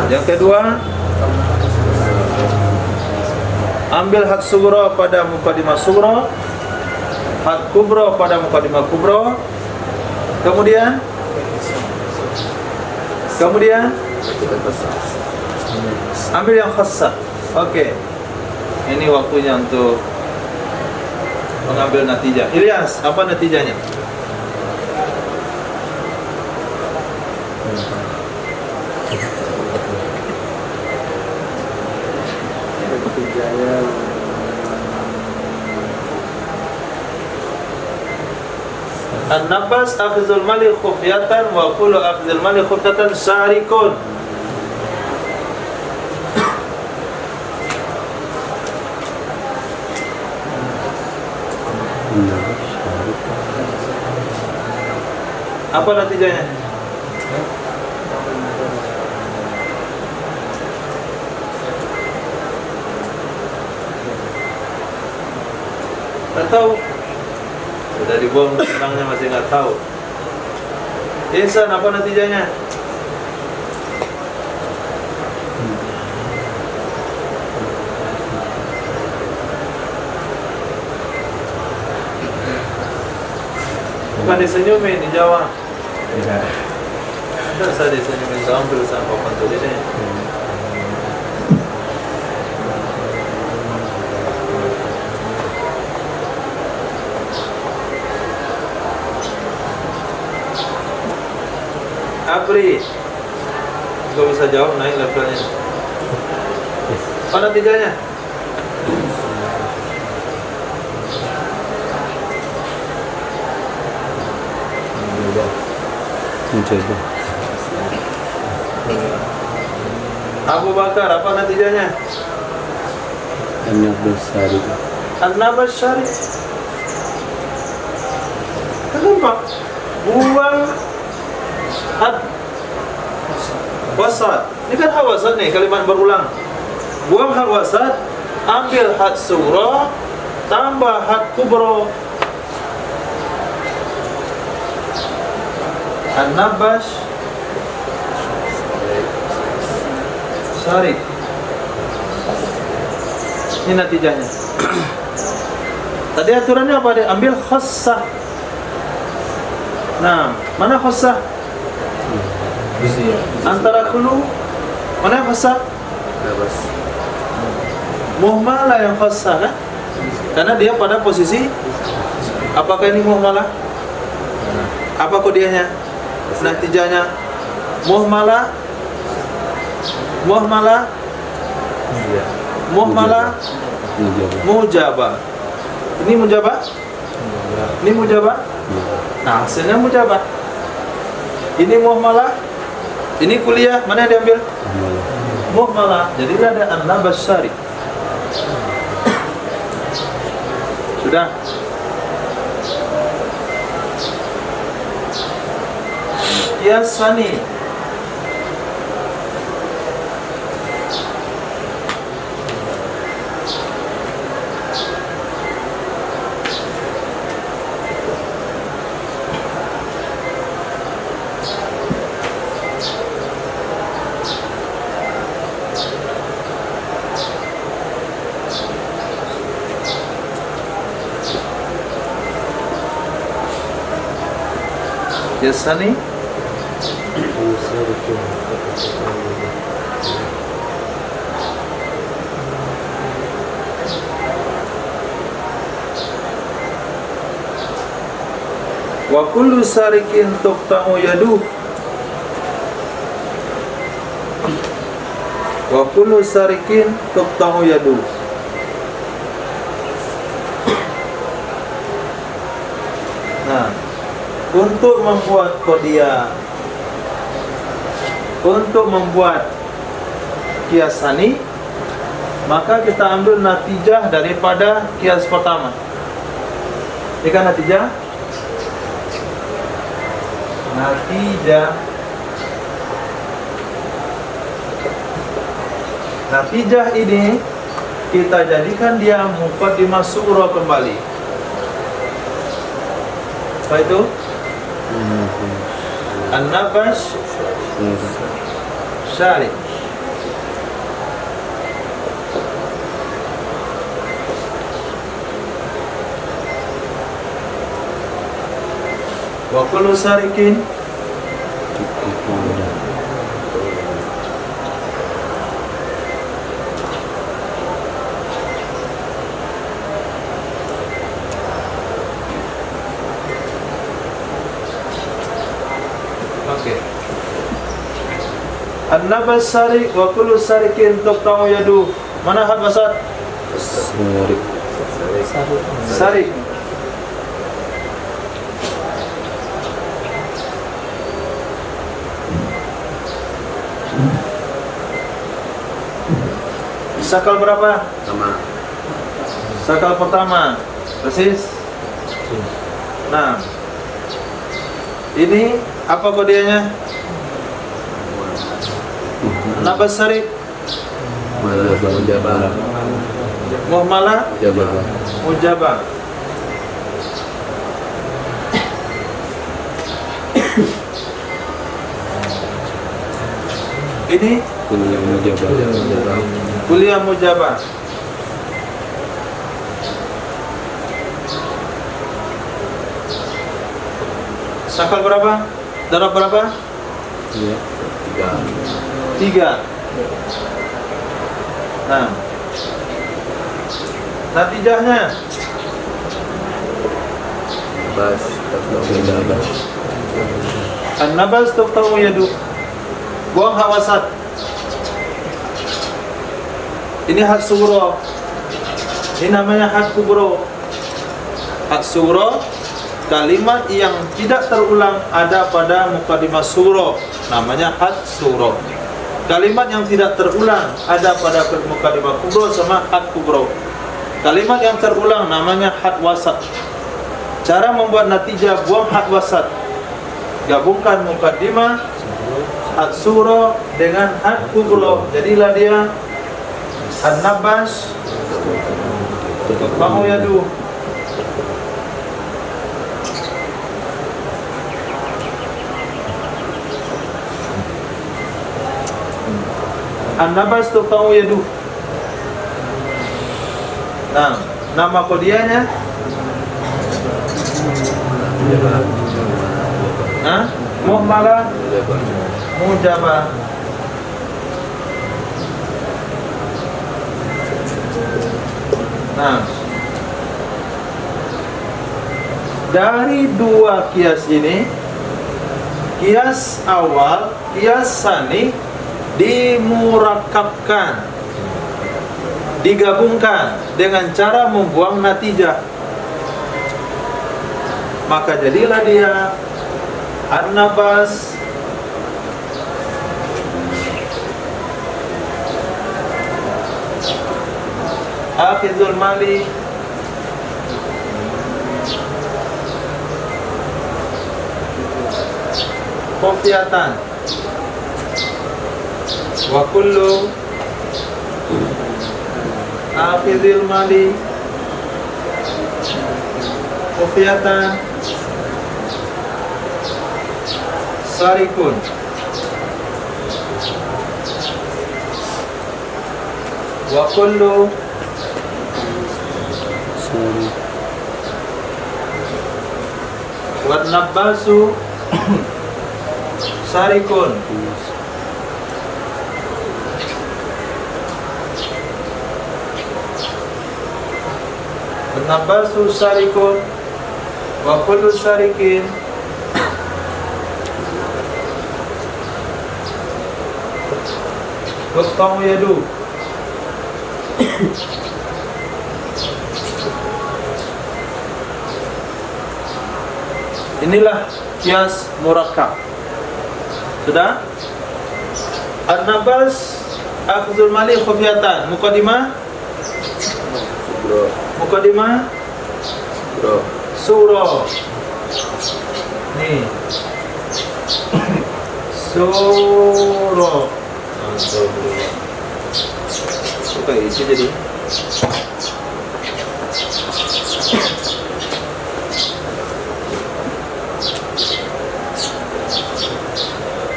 Yang kedua Ambil had sugro pada mukadimah sugro, had kubro pada mukadimah kubro. Kemudian ambil yang khassah. Oke. Ini waktunya untuk mengambil natijah. Ilyas, apa natijahnya? An-nabas akhizul mali khufyatan wa kullu akhizul mali khufyatan syarikun. Apa natijahnya? Tak tahu. Sudah dibuang senangnya masih nggak tahu. Ihsan, apa natijahnya? Bukan disenyumin, dijawab. Tidak usah disenyumin, sambil sampai pantul ini. Apri, gak bisa jawab, naik levelnya. Apa natijahnya? Mencoba. Abu Bakar, apa natijahnya? An-nabas syari. An-nabas syari. Kenapa? Buang had wasat. Ini kan had wasat nih, kalimat berulang. Buang had wasat, ambil had sugro, tambah had kubro. An-nabas syari. Ini natijahnya. Tadi aturannya apa? Dia ambil khassah. Nah, mana khassah? Antara kulu, mana khassah? Muhmalah yang khassah kan? Karena dia pada posisi. Apakah ini muhmalah? Apa kodenya? Natijahnya muhmalah, mujabah. Ini mujabah? Ini mujabah? Nah, hasilnya mujabah. Ini muhmalah, ini kuliah, mana yang diambil? Muhmalah. Jadi ada an-nabas syari. Sudah. Qiyas sani. Qiyas sani. Wa kullu sarikin tuqta'u yaduh. Wa kullu sarikin tuqta'u yaduh. Nah, untuk membuat qadiyah, untuk membuat qiyas sani, maka kita ambil natijah daripada qiyas pertama. Ini kan natijah. Natijah ini kita jadikan dia muqaddimah surah kembali. Apa itu? An-nabas syari. Wa kullu sarikin Oke. An-nabas sari wa kullu sarikin tuqta'u yadu. Mana habasat? Sari. Sakal berapa? Sakal pertama. Persis. Nah. Ini apa kodenya? Nabas sari. Muhmalah mujabah. Ini kuliah mujabah. Sakal berapa? Darab berapa? 3. Nah, natijahnya An-nabas tuqta'u yadu. Buang hak wasat. Ini hak sugro. Ini namanya hak kubro. Hak sugro, kalimat yang tidak terulang ada pada mukadimah suro, namanya had suro. Kalimat yang tidak terulang ada pada mukadimah kubro sama had kubro. Kalimat yang terulang namanya had wasat. Cara membuat natijah buang had wasat, gabungkan mukadimah had suro dengan had kubro, jadilah dia an-nabas tuqta'u yadu. An-nabas tuqta'u yadu. Nah, nama kodianya muhmalah mujabah. Nah, dari dua kias ini, kias awal, kias sani dimurakabkan, digabungkan dengan cara membuang natijah, maka jadilah dia an-nabas akhizul mali kofiatan wa kullu akhizil mali kofiatan sarikun. Wa kullu wa nabasu sarikun. Nabasu sarikun wa kullu sarikin tuqta'u yadu. Inilah kias murakkab. Sudah? An-nabas akhzul mali khufiyatan. Muqaddimah Muqaddimah Surah. Nih. Surah. Suka isi jadi.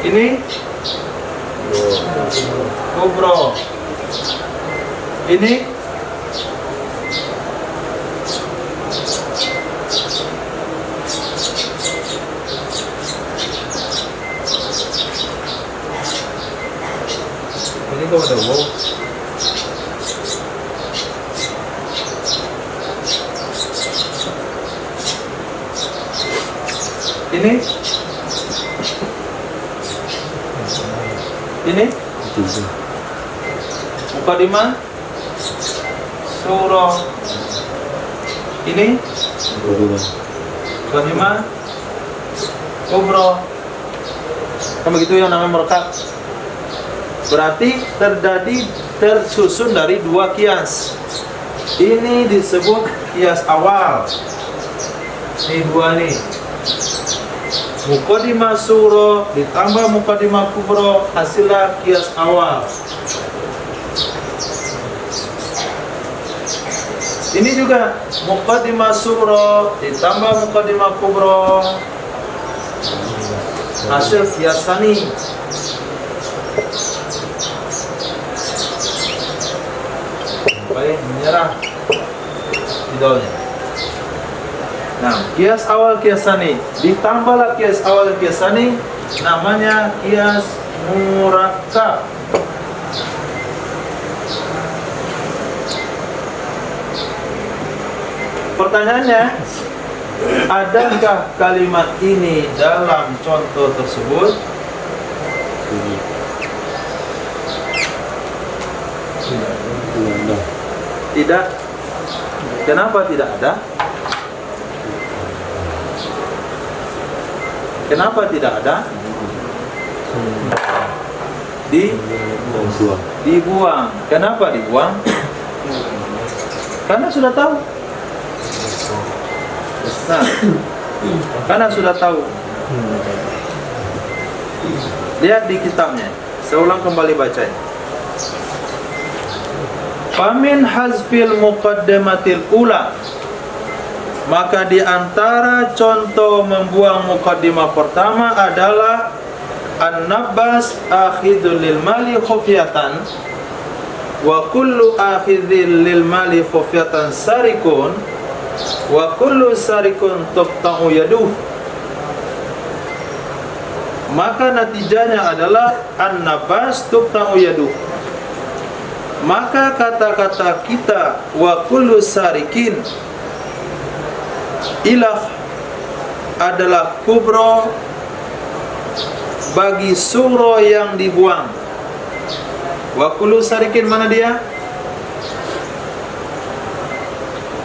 Ini kubro. Ini kau ada wow. Ini Muqaddimah surah. Ini Muqaddimah kubra. Kan begitu yang namanya merekat. Berarti tersusun dari dua kias. Ini disebut kias awal. Ini dua nih. Muqaddimah surah ditambah muqaddimah kubra, hasilnya kias awal. Ini juga muqaddimah surah ditambah muqaddimah kubra, hasil kias tsani. Baik, menyerah idolnya. Nah, kias awal kias tsani ditambahlah kias awal kias tsani, namanya kias murakkab. Pertanyaannya, adakah kalimat ini dalam contoh tersebut? Tidak. Kenapa tidak ada? Kenapa tidak ada? Dibuang. Kenapa dibuang? Karena sudah tahu. Nah, karena sudah tahu. Lihat di kitabnya. Saya ulang kembali bacanya. Famin hazfil muqaddamatil ula, maka di antara contoh membuang muqaddimah pertama adalah an-nabbas akhidul lil mali khufyatan wa kullu akhidil lil mali khufyatan sarikun wa kullu sarikun tuqta'u yaduh. Maka natijanya adalah an-nabbas tuqta'u yaduh. Maka kata-kata kita wa kullu sarikin ilah adalah kubro bagi suro yang dibuang. Wa kullu sarikin mana dia?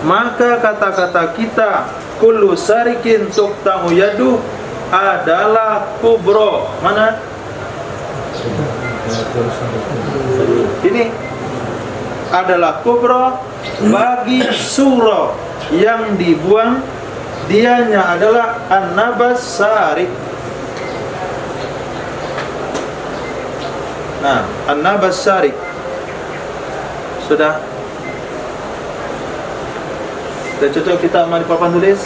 Maka kata-kata kita kullu sarikin tuqta'u yadu adalah kubro. Mana? Ini adalah kubro bagi suro yang dibuang, dianya adalah an-nabas sarik. Nah, an-nabas sarik sudah cocok kita sama di papan tulis.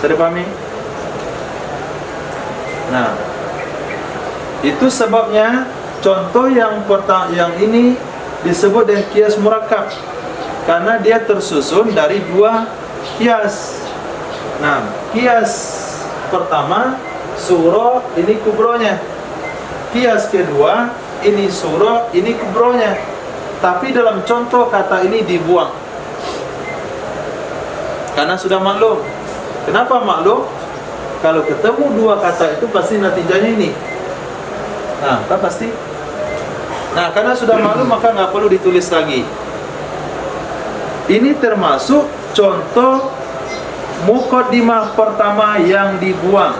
Sudah dipahami? Nah, itu sebabnya contoh yang pertama yang ini disebut dengan kias murakkab karena dia tersusun dari dua kias. Nah, kias pertama suro, ini kubronya. Kias kedua ini suro, ini kubronya. Tapi dalam contoh kata ini dibuang karena sudah maklum. Kenapa maklum? Kalau ketemu dua kata itu pasti natijanya ini. Nah, kan pasti. Nah, karena sudah maklum maka nggak perlu ditulis lagi. Ini termasuk contoh muqaddimah pertama yang dibuang.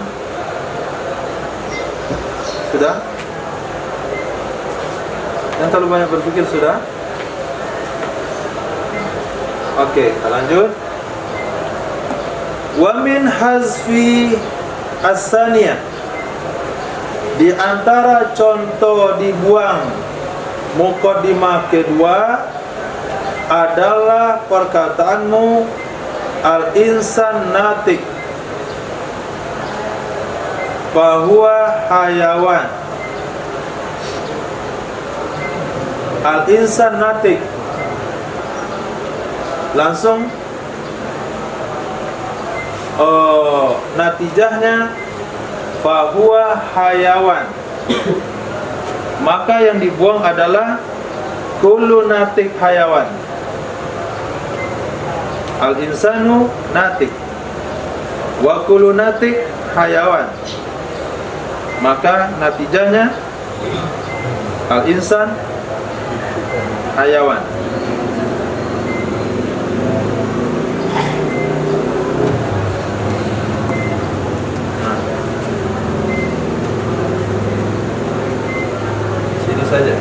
Sudah? Yang terlalu banyak berpikir sudah? Oke, kita lanjut. Wa min hazfi as-saniyah, di antara contoh dibuang muqaddimah kedua adalah perkataanmu al-insan natik bahwa hayawan. Al-insan natik langsung natijahnya bahwa hayawan. maka yang dibuang adalah kullu natik hayawan. Al insanu natik wa kullu natik hayawan, maka natijahnya al insan hayawan. Sini saja.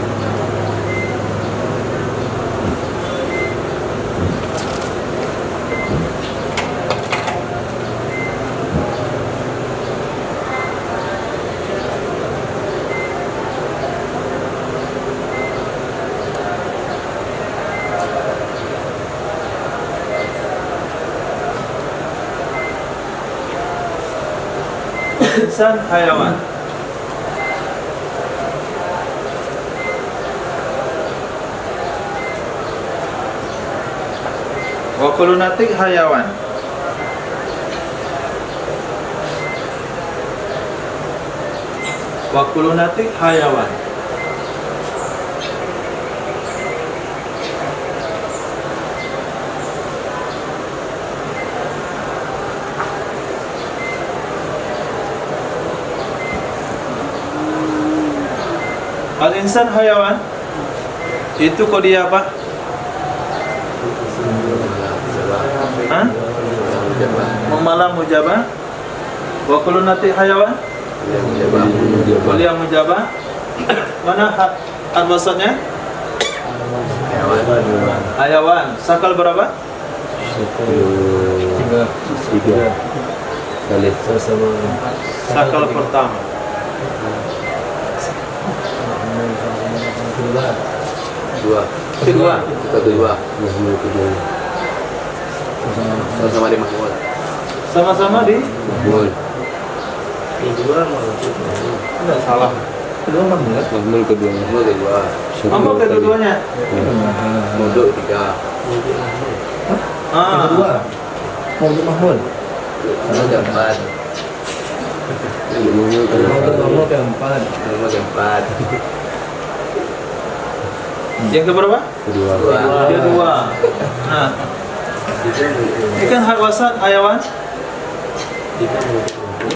Insan hayawan. Wa kullu natik hayawan. Wa kullu natik hayawan. Al-insan hayawan itu kodiah apa? Hah? Memalam mujabah. Wa kullu natik hayawan? Kuliah mujabah. Mana maksudnya? Hayawan. Sakal berapa? Tiga kali sama Sakal pertama. Dua. Kedua. Kita kedua. Sama-sama di Mahmud. Sama-sama di Mahmud. Kedua enggak salah. Kedua Mahmud. Mahmud kedua. Mahmud kedua. Apa keduanya? Muduk tiga. Yang kedua Mahmud. Mahmud keempat. Mahmud keempat. Mahmud keempat. Yang keberapa? Kedua. Kedua. Nah, ini kan hak wasat hayawan.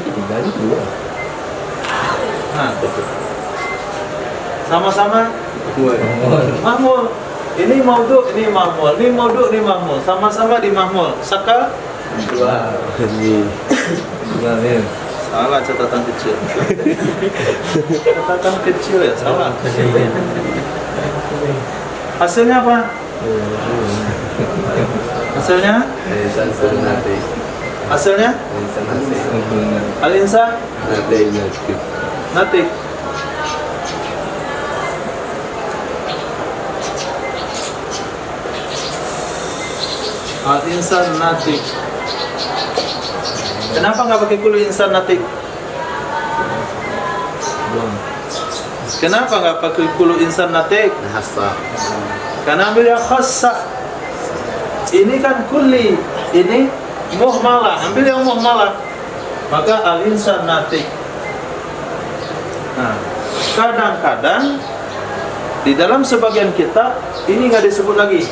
Ketiga ini kedua. Nah, sama-sama mahmul. Ini maudhu, ini mahmul. Ini maudhu, ini mahmul. Sama-sama di mahmul. Sakal Dua. Dua ya. salah, catatan kecil. Catatan kecil ya, salah. Hasilnya apa? Hasilnya? Insan sunati. Hasilnya? Insan nasi. Al-insan Nati. natik. Al-insan natik. Kenapa nggak pakai kullu insan natik? Kenapa nggak pakai kullu insan natik? Nahasa. Karena ambil yang khassa. Ini kan kulli, ini muhmalah. Ambil yang muhmalah. Maka al-insan natik. Nah, kadang-kadang di dalam sebagian kitab ini nggak disebut lagi.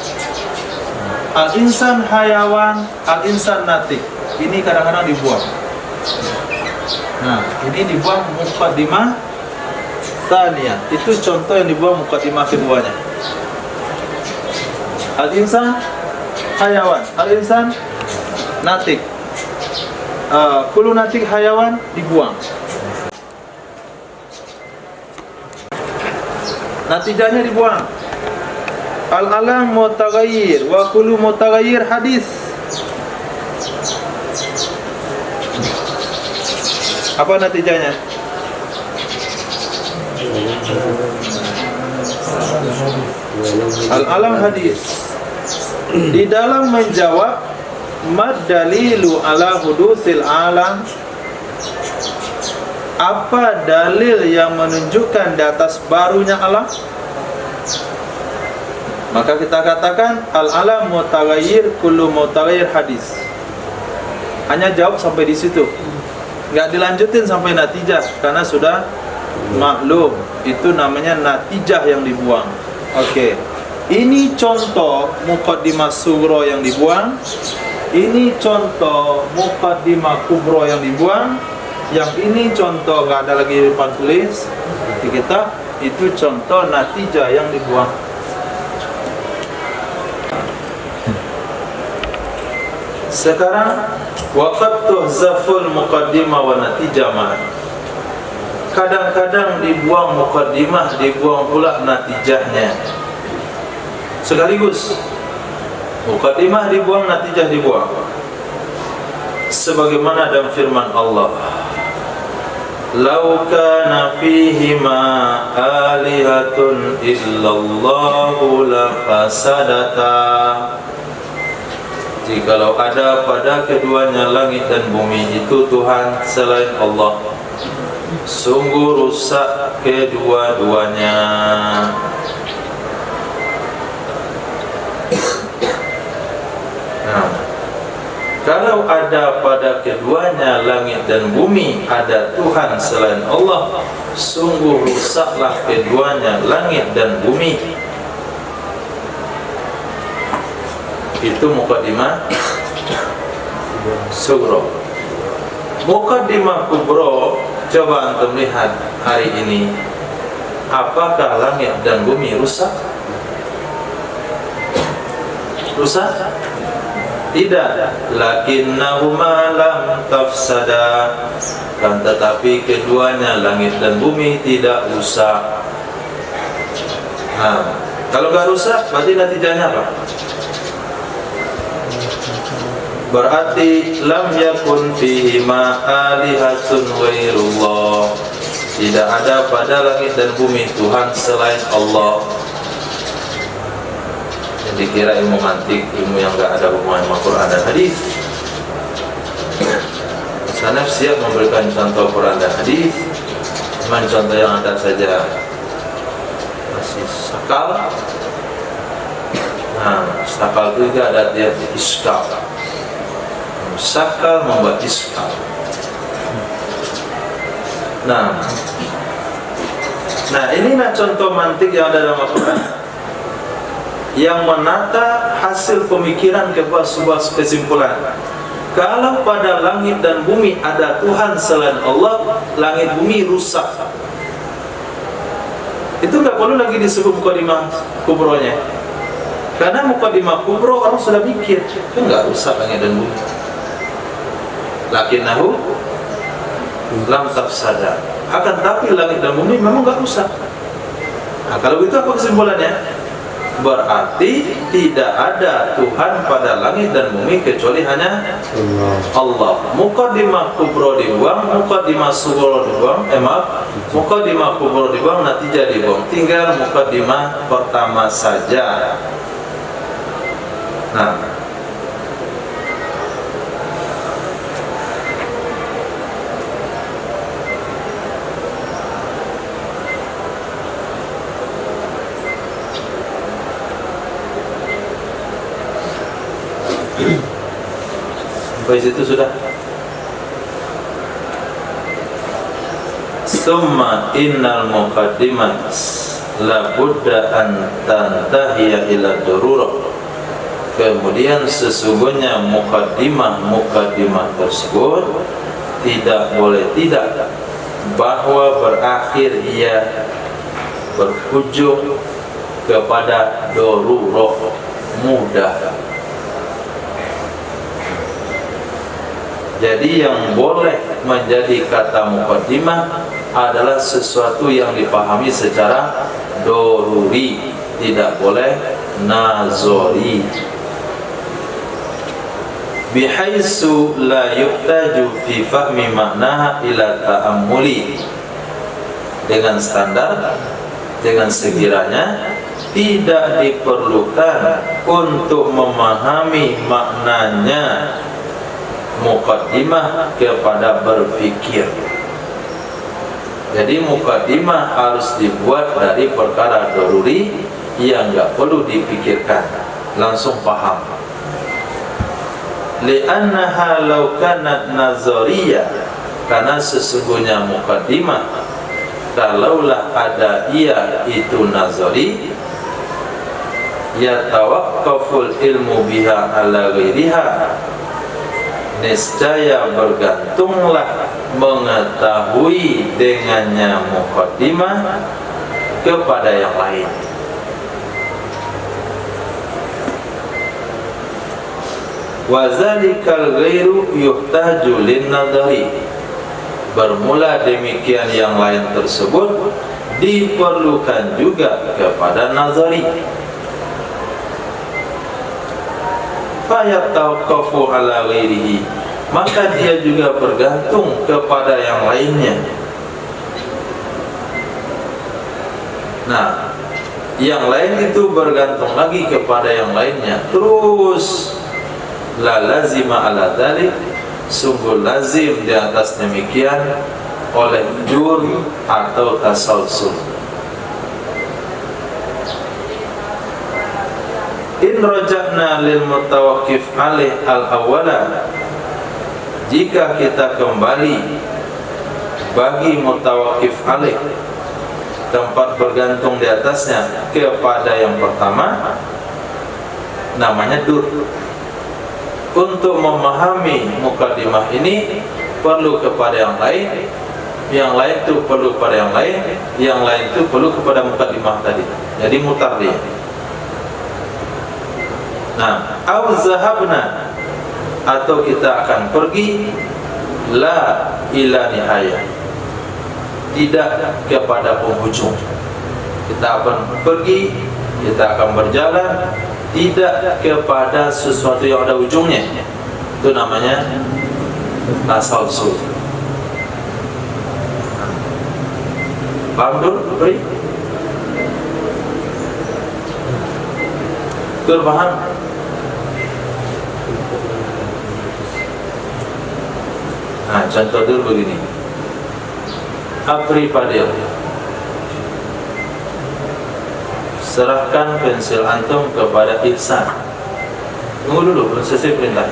Al-insan hayawan, al-insan natik. Ini kadang-kadang dibuang. Nah, ini dibuang muqaddimah tsaniyah. Itu contoh yang dibuang muqaddimah keduanya. Al-insan hayawan, al-insan natik. Kullu natik hayawan dibuang. Natijahnya dibuang. Al-alam mutaghayyir wa kullu mutaghayyir hadis. Apa natijahnya? Al-alam hadis. Di dalam menjawab mad dalilu ala hudusil alam, apa dalil yang menunjukkan di atas barunya alam? Maka kita katakan al-alam mutaghayyir kullu mutaghayyir hadis. Hanya jawab sampai di situ. Enggak dilanjutin sampai natijah karena sudah maklum. Itu namanya natijah yang dibuang. Oke. Ini contoh muqaddimah sughra yang dibuang. Ini contoh muqaddimah kubra yang dibuang. Yang ini contoh, nggak ada lagi di depan tulis di kitab. Itu contoh natijah yang dibuang. Sekarang waqad tuhzaful muqaddimah wa natijah ma. Kadang-kadang dibuang muqaddimah, dibuang pula natijahnya sekaligus. Muqaddimah dibuang, natijah dibuang. Sebagaimana dalam firman Allah, "Lau kana fihima alihatun illallahu la fasadata." Jikalau ada pada keduanya langit dan bumi itu Tuhan selain Allah, sungguh rusak kedua-duanya. Nah, kalau ada pada keduanya langit dan bumi ada Tuhan selain Allah, sungguh rusaklah keduanya langit dan bumi. Itu muqaddimah sughra. Muqaddimah kubra, coba antum lihat hari ini, apakah langit dan bumi rusak? Rusak? Tidak. Lakinnahuma lam tafsada. Kan tetapi keduanya langit dan bumi tidak rusak. Nah, kalau nggak rusak berarti natijahnya apa? Berarti lam yakun fihima alihatun ghairullah. Tidak ada pada langit dan bumi Tuhan selain Allah. Yang dikira ilmu mantik, ilmu yang enggak ada hubungan dengan Quran dan hadis. Sanaf siap memberikan contoh Quran dan hadis. Cuman contoh yang ada saja masih sakal. Nah, sakal itu juga ada dia iskal. Sakal membuat iskal. Nah, inilah contoh mantik yang ada dalam Al-Quran, yang menata hasil pemikiran kepada sebuah kesimpulan. Kalau pada langit dan bumi ada Tuhan selain Allah, langit bumi rusak. Itu nggak perlu lagi disebut muqaddimah kubronya, karena muqaddimah kubro orang sudah mikir, itu nggak rusak langit dan bumi. Lakinnahu lam tafsada. Akan tapi langit dan bumi memang enggak rusak. Nah, kalau begitu apa kesimpulannya? Berarti tidak ada Tuhan pada langit dan bumi kecuali hanya Allah. Muqaddimah kubra dibuang, muqaddimah sughra dibuang, muqaddimah kubra dibuang, natijah dibuang. Tinggal muqaddimah pertama saja. Nah, sampai situ sudah. Summa innal muqaddimat la budda an tantahiya ila darurah. Kemudian sesungguhnya muqaddimah tersebut tidak boleh tidak bahwa berakhir ia berujung kepada darurah, mudah. Jadi yang boleh menjadi kata muqaddimah adalah sesuatu yang dipahami secara doruri, tidak boleh nazori. Bihaitsu la yuhtaju fi fahmi maknaha ila ta'ammuli. Dengan standar, dengan sekiranya tidak diperlukan untuk memahami maknanya muqaddimah kepada berfikir. Jadi muqaddimah harus dibuat dari perkara daruri yang enggak perlu dipikirkan, langsung paham. Li'annaha law kanat nazariyah, karena sesungguhnya muqaddimah kalaulah ada ia itu nazari, yatawaqqaful ilmu biha ala ghairiha, niscaya bergantunglah mengetahui dengannya muqaddimah kepada yang lain. Wa zalikal ghairu yuhtaju lin-nadari, bermula demikian yang lain tersebut diperlukan juga kepada nazari. Fayatawaqqafu ala ghairihi, maka dia juga bergantung kepada yang lainnya. Nah, yang lain itu bergantung lagi kepada yang lainnya. Terus la lazima ala dzalik, sungguh lazim di atas demikian oleh jur atau tasalsul. In raja'na lil mutawaqqif alaih al-awwala, jika kita kembali bagi mutawaqqif alaih, tempat bergantung di atasnya, kepada yang pertama, namanya dur. Untuk memahami mukaddimah ini perlu kepada yang lain itu perlu kepada yang lain itu perlu kepada mukaddimah tadi. Jadi mutar dia. Nah, au zahabna, atau kita akan pergi la ila nihayah, tidak kepada penghujung. Kita akan pergi, kita akan berjalan tidak kepada sesuatu yang ada ujungnya. Itu namanya tasalsul. Paham dulu, Bri? Betul, paham? Nah, contoh dulu begini. Apri Padil, serahkan pensil antum kepada Ihsan. Tunggu dulu, belum selesai perintah.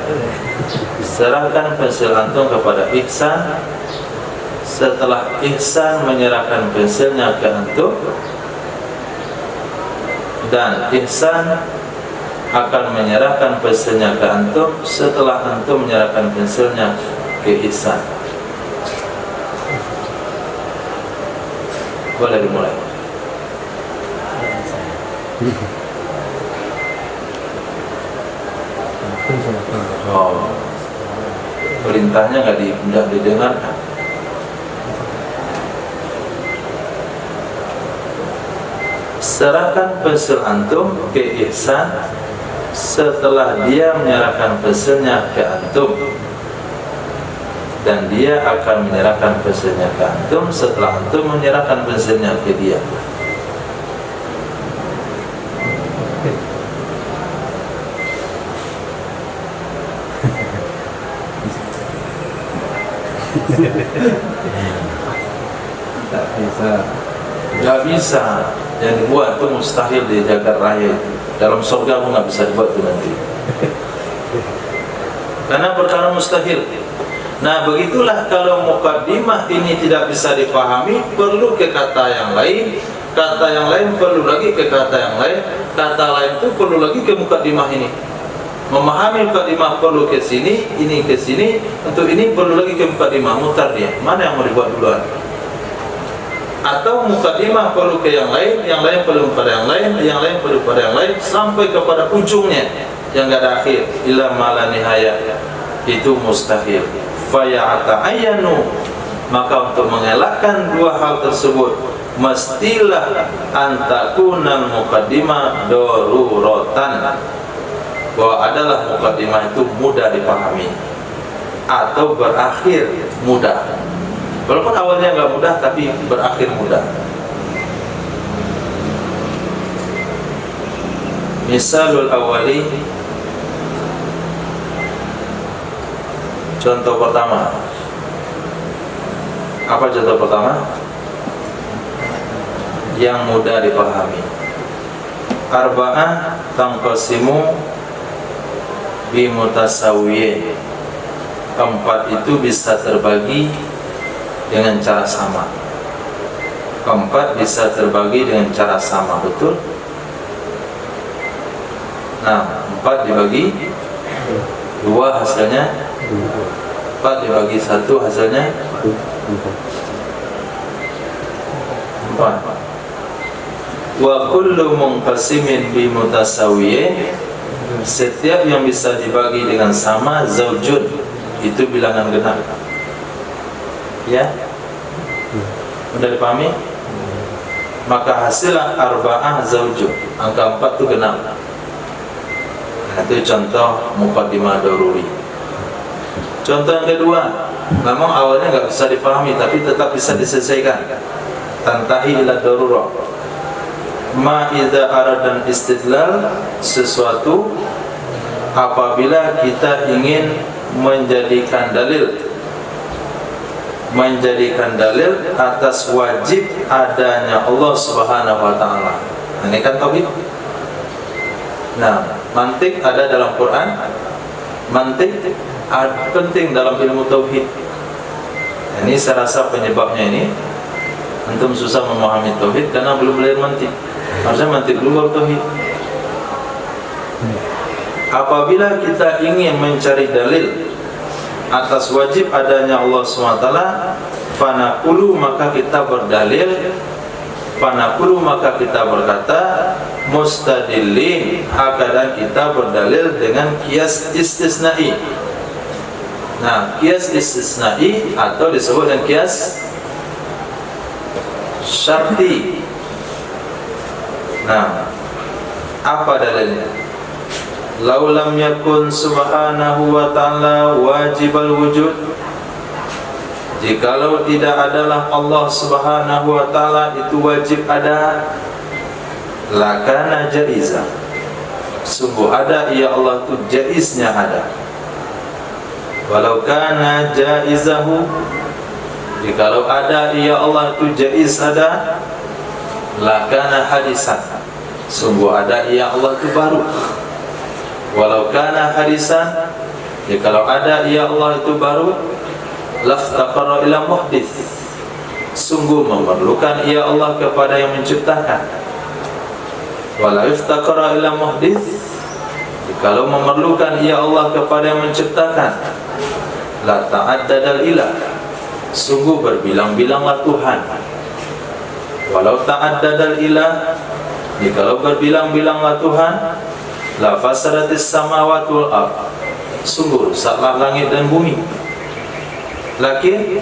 Serahkan pensil antum kepada Ihsan. Setelah Ihsan menyerahkan pensilnya ke antum, dan Ihsan akan menyerahkan pensilnya ke antum setelah antum menyerahkan pensilnya ke Ihsan. Boleh dimulai. Oh, perintahnya nggak didengarkan. Serahkan pensil antum ke Ihsan setelah dia menyerahkan pensilnya ke antum, dan dia akan menyerahkan pensilnya ke antum setelah antum menyerahkan pensilnya ke dia. Gak bisa. Yang dibuat itu mustahil di jagat raya itu. Dalam surga pun gak bisa dibuat itu nanti. Karena perkara mustahil. Nah, begitulah kalau mukaddimah ini tidak bisa dipahami, perlu ke kata yang lain. Kata yang lain perlu lagi ke kata yang lain. Kata lain itu perlu lagi ke mukaddimah ini. Memahami mukaddimah perlu ke sini, ini ke sini. Untuk ini perlu lagi ke mukaddimah, mutar dia. Mana yang mau dibuat duluan? Atau mukaddimah perlu ke yang lain perlu kepada yang lain perlu kepada yang lain, sampai kepada ujungnya yang gak ada akhir, ila mala nihaya. Itu mustahil. Fayata'ayyanu, maka untuk mengelakkan dua hal tersebut, mestilah antakunal mukaddimah daruratan, bahwa adalah mukaddimah itu mudah dipahami atau berakhir mudah. Walaupun awalnya nggak mudah, tapi berakhir mudah. Misalul awali, contoh pertama. Apa contoh pertama? Yang mudah dipahami. Arba'ah tangqasimu bimutasawwiyin. Empat itu bisa terbagi dengan cara sama. keempat bisa terbagi dengan cara sama, betul? Nah, 4 dibagi 2 hasilnya 4 dibagi 1 hasilnya 4. Wa kullu munqasimin bi mutasawiyyin, setiap yang bisa dibagi dengan sama zaujun, itu bilangan genap. Ya, sudah dipahami? Maka hasilnya arba'ah zaujun, angka 4 itu genap. Nah, itu contoh muqaddimah daruri. Contoh yang kedua, memang awalnya nggak bisa dipahami tapi tetap bisa diselesaikan. Tantahi ila darurah. Ma idza aradan istidlal, sesuatu apabila kita ingin menjadikan dalil atas wajib adanya Allah Subhanahu wa taala. Ini kan tauhid. Nah, mantik ada dalam Quran, mantik penting dalam ilmu tauhid. Ini saya rasa penyebabnya ini antum susah memahami tauhid karena belum belajar mantik. Harusnya mantik dulu baru tauhid. Apabila kita ingin mencari dalil atas wajib adanya Allah SWT, fanaqulu, maka kita berdalil, fanaqulu, maka kita berkata, mustadillin, kadang kita berdalil dengan qiyas istisnai. Nah, qiyas istisnai atau disebut dengan qiyas syarti. Nah, apa dalilnya? Lau lam yakun subhanahu wa ta'ala wajibal wujud, jikalau tidak adalah Allah Subhanahu wa ta'ala itu wajib ada, lakana jaizah, sungguh ada ya Allah itu jaiznya ada. Walau kana jaizahu, jikalau ada ya Allah itu jaiz ada, lakana hadisan, sungguh ada ya Allah itu baru. Walau kana hadisan, jikalau ada ya Allah itu baru, laftaqara ila muhdits, sungguh memerlukan ya Allah kepada yang menciptakan. Walau iftaqara ila muhdits, jikalau memerlukan ya Allah kepada yang menciptakan, la ta'addadal ilah, sungguh berbilang-bilanglah Tuhan. Walau ta'addadal ilah, jikalau berbilang-bilanglah Tuhan, la fasadatis samawati wal ard, sungguh rusaklah langit dan bumi. Lakin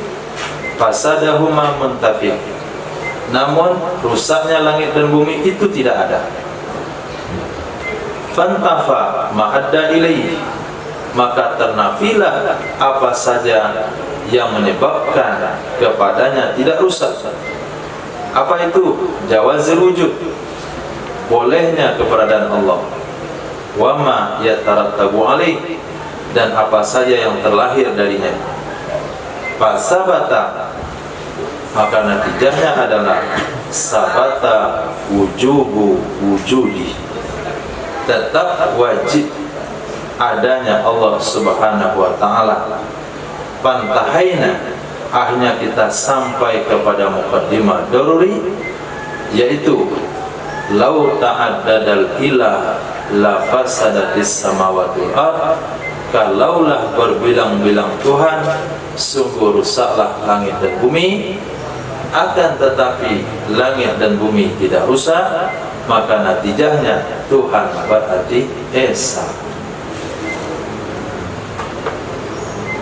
fasadahuma muntafi, namun rusaknya langit dan bumi itu tidak ada. Fantafa ma'adda ilaihi, maka ternafilah apa saja yang menyebabkan kepadanya tidak rusak. Apa itu? Jawazil wujud, bolehnya keberadaan Allah. Wama yatarattabu alaih, dan apa saja yang terlahir darinya. Fasabata, maka natijahnya adalah sabata wujubu wujudi, tetap wajib adanya Allah Subhanahu wa ta'ala. Pantahaina, akhirnya kita sampai kepada muqaddimah daruri, yaitu lau ta'addadal ilah la fasadatis samawati wal ard, kalaulah berbilang-bilang Tuhan, sungguh rusaklah langit dan bumi. Akan tetapi langit dan bumi tidak rusak, maka natijahnya Tuhan berarti esa.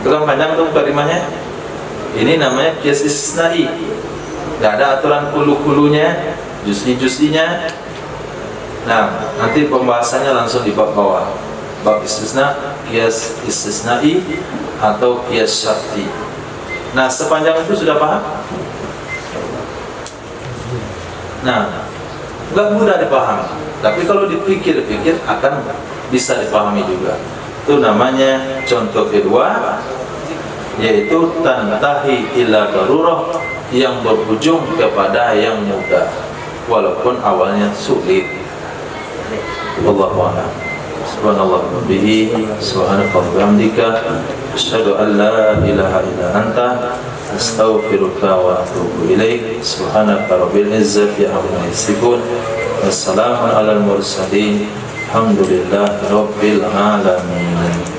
Kurang panjang tuh kalimahnya. Ini namanya qiyas istisnai. Tidak ada aturan kulu-kulunya, juz'i-juz'inya. Nah, nanti pembahasannya langsung di bab bawah. Bab istisna, qiyas istisnai atau qiyas syarti. Nah, sepanjang itu sudah paham? Nah, enggak mudah dipahami, tapi kalau dipikir-pikir akan bisa dipahami juga. Itu namanya contoh kedua, yaitu tantahi ila darurah, yang berujung kepada yang mudah walaupun awalnya sulit. Wallahu a'lam. Subhanallah wa bihi, subhanaka wa bihamdika, asyhadu an la ilaha illa anta, astaghfiruka wa atubu ilaik. Subhanaka rabbil izzati amma yasifun, wassalamun alal mursalin, alhamdulillahi rabbil alamin.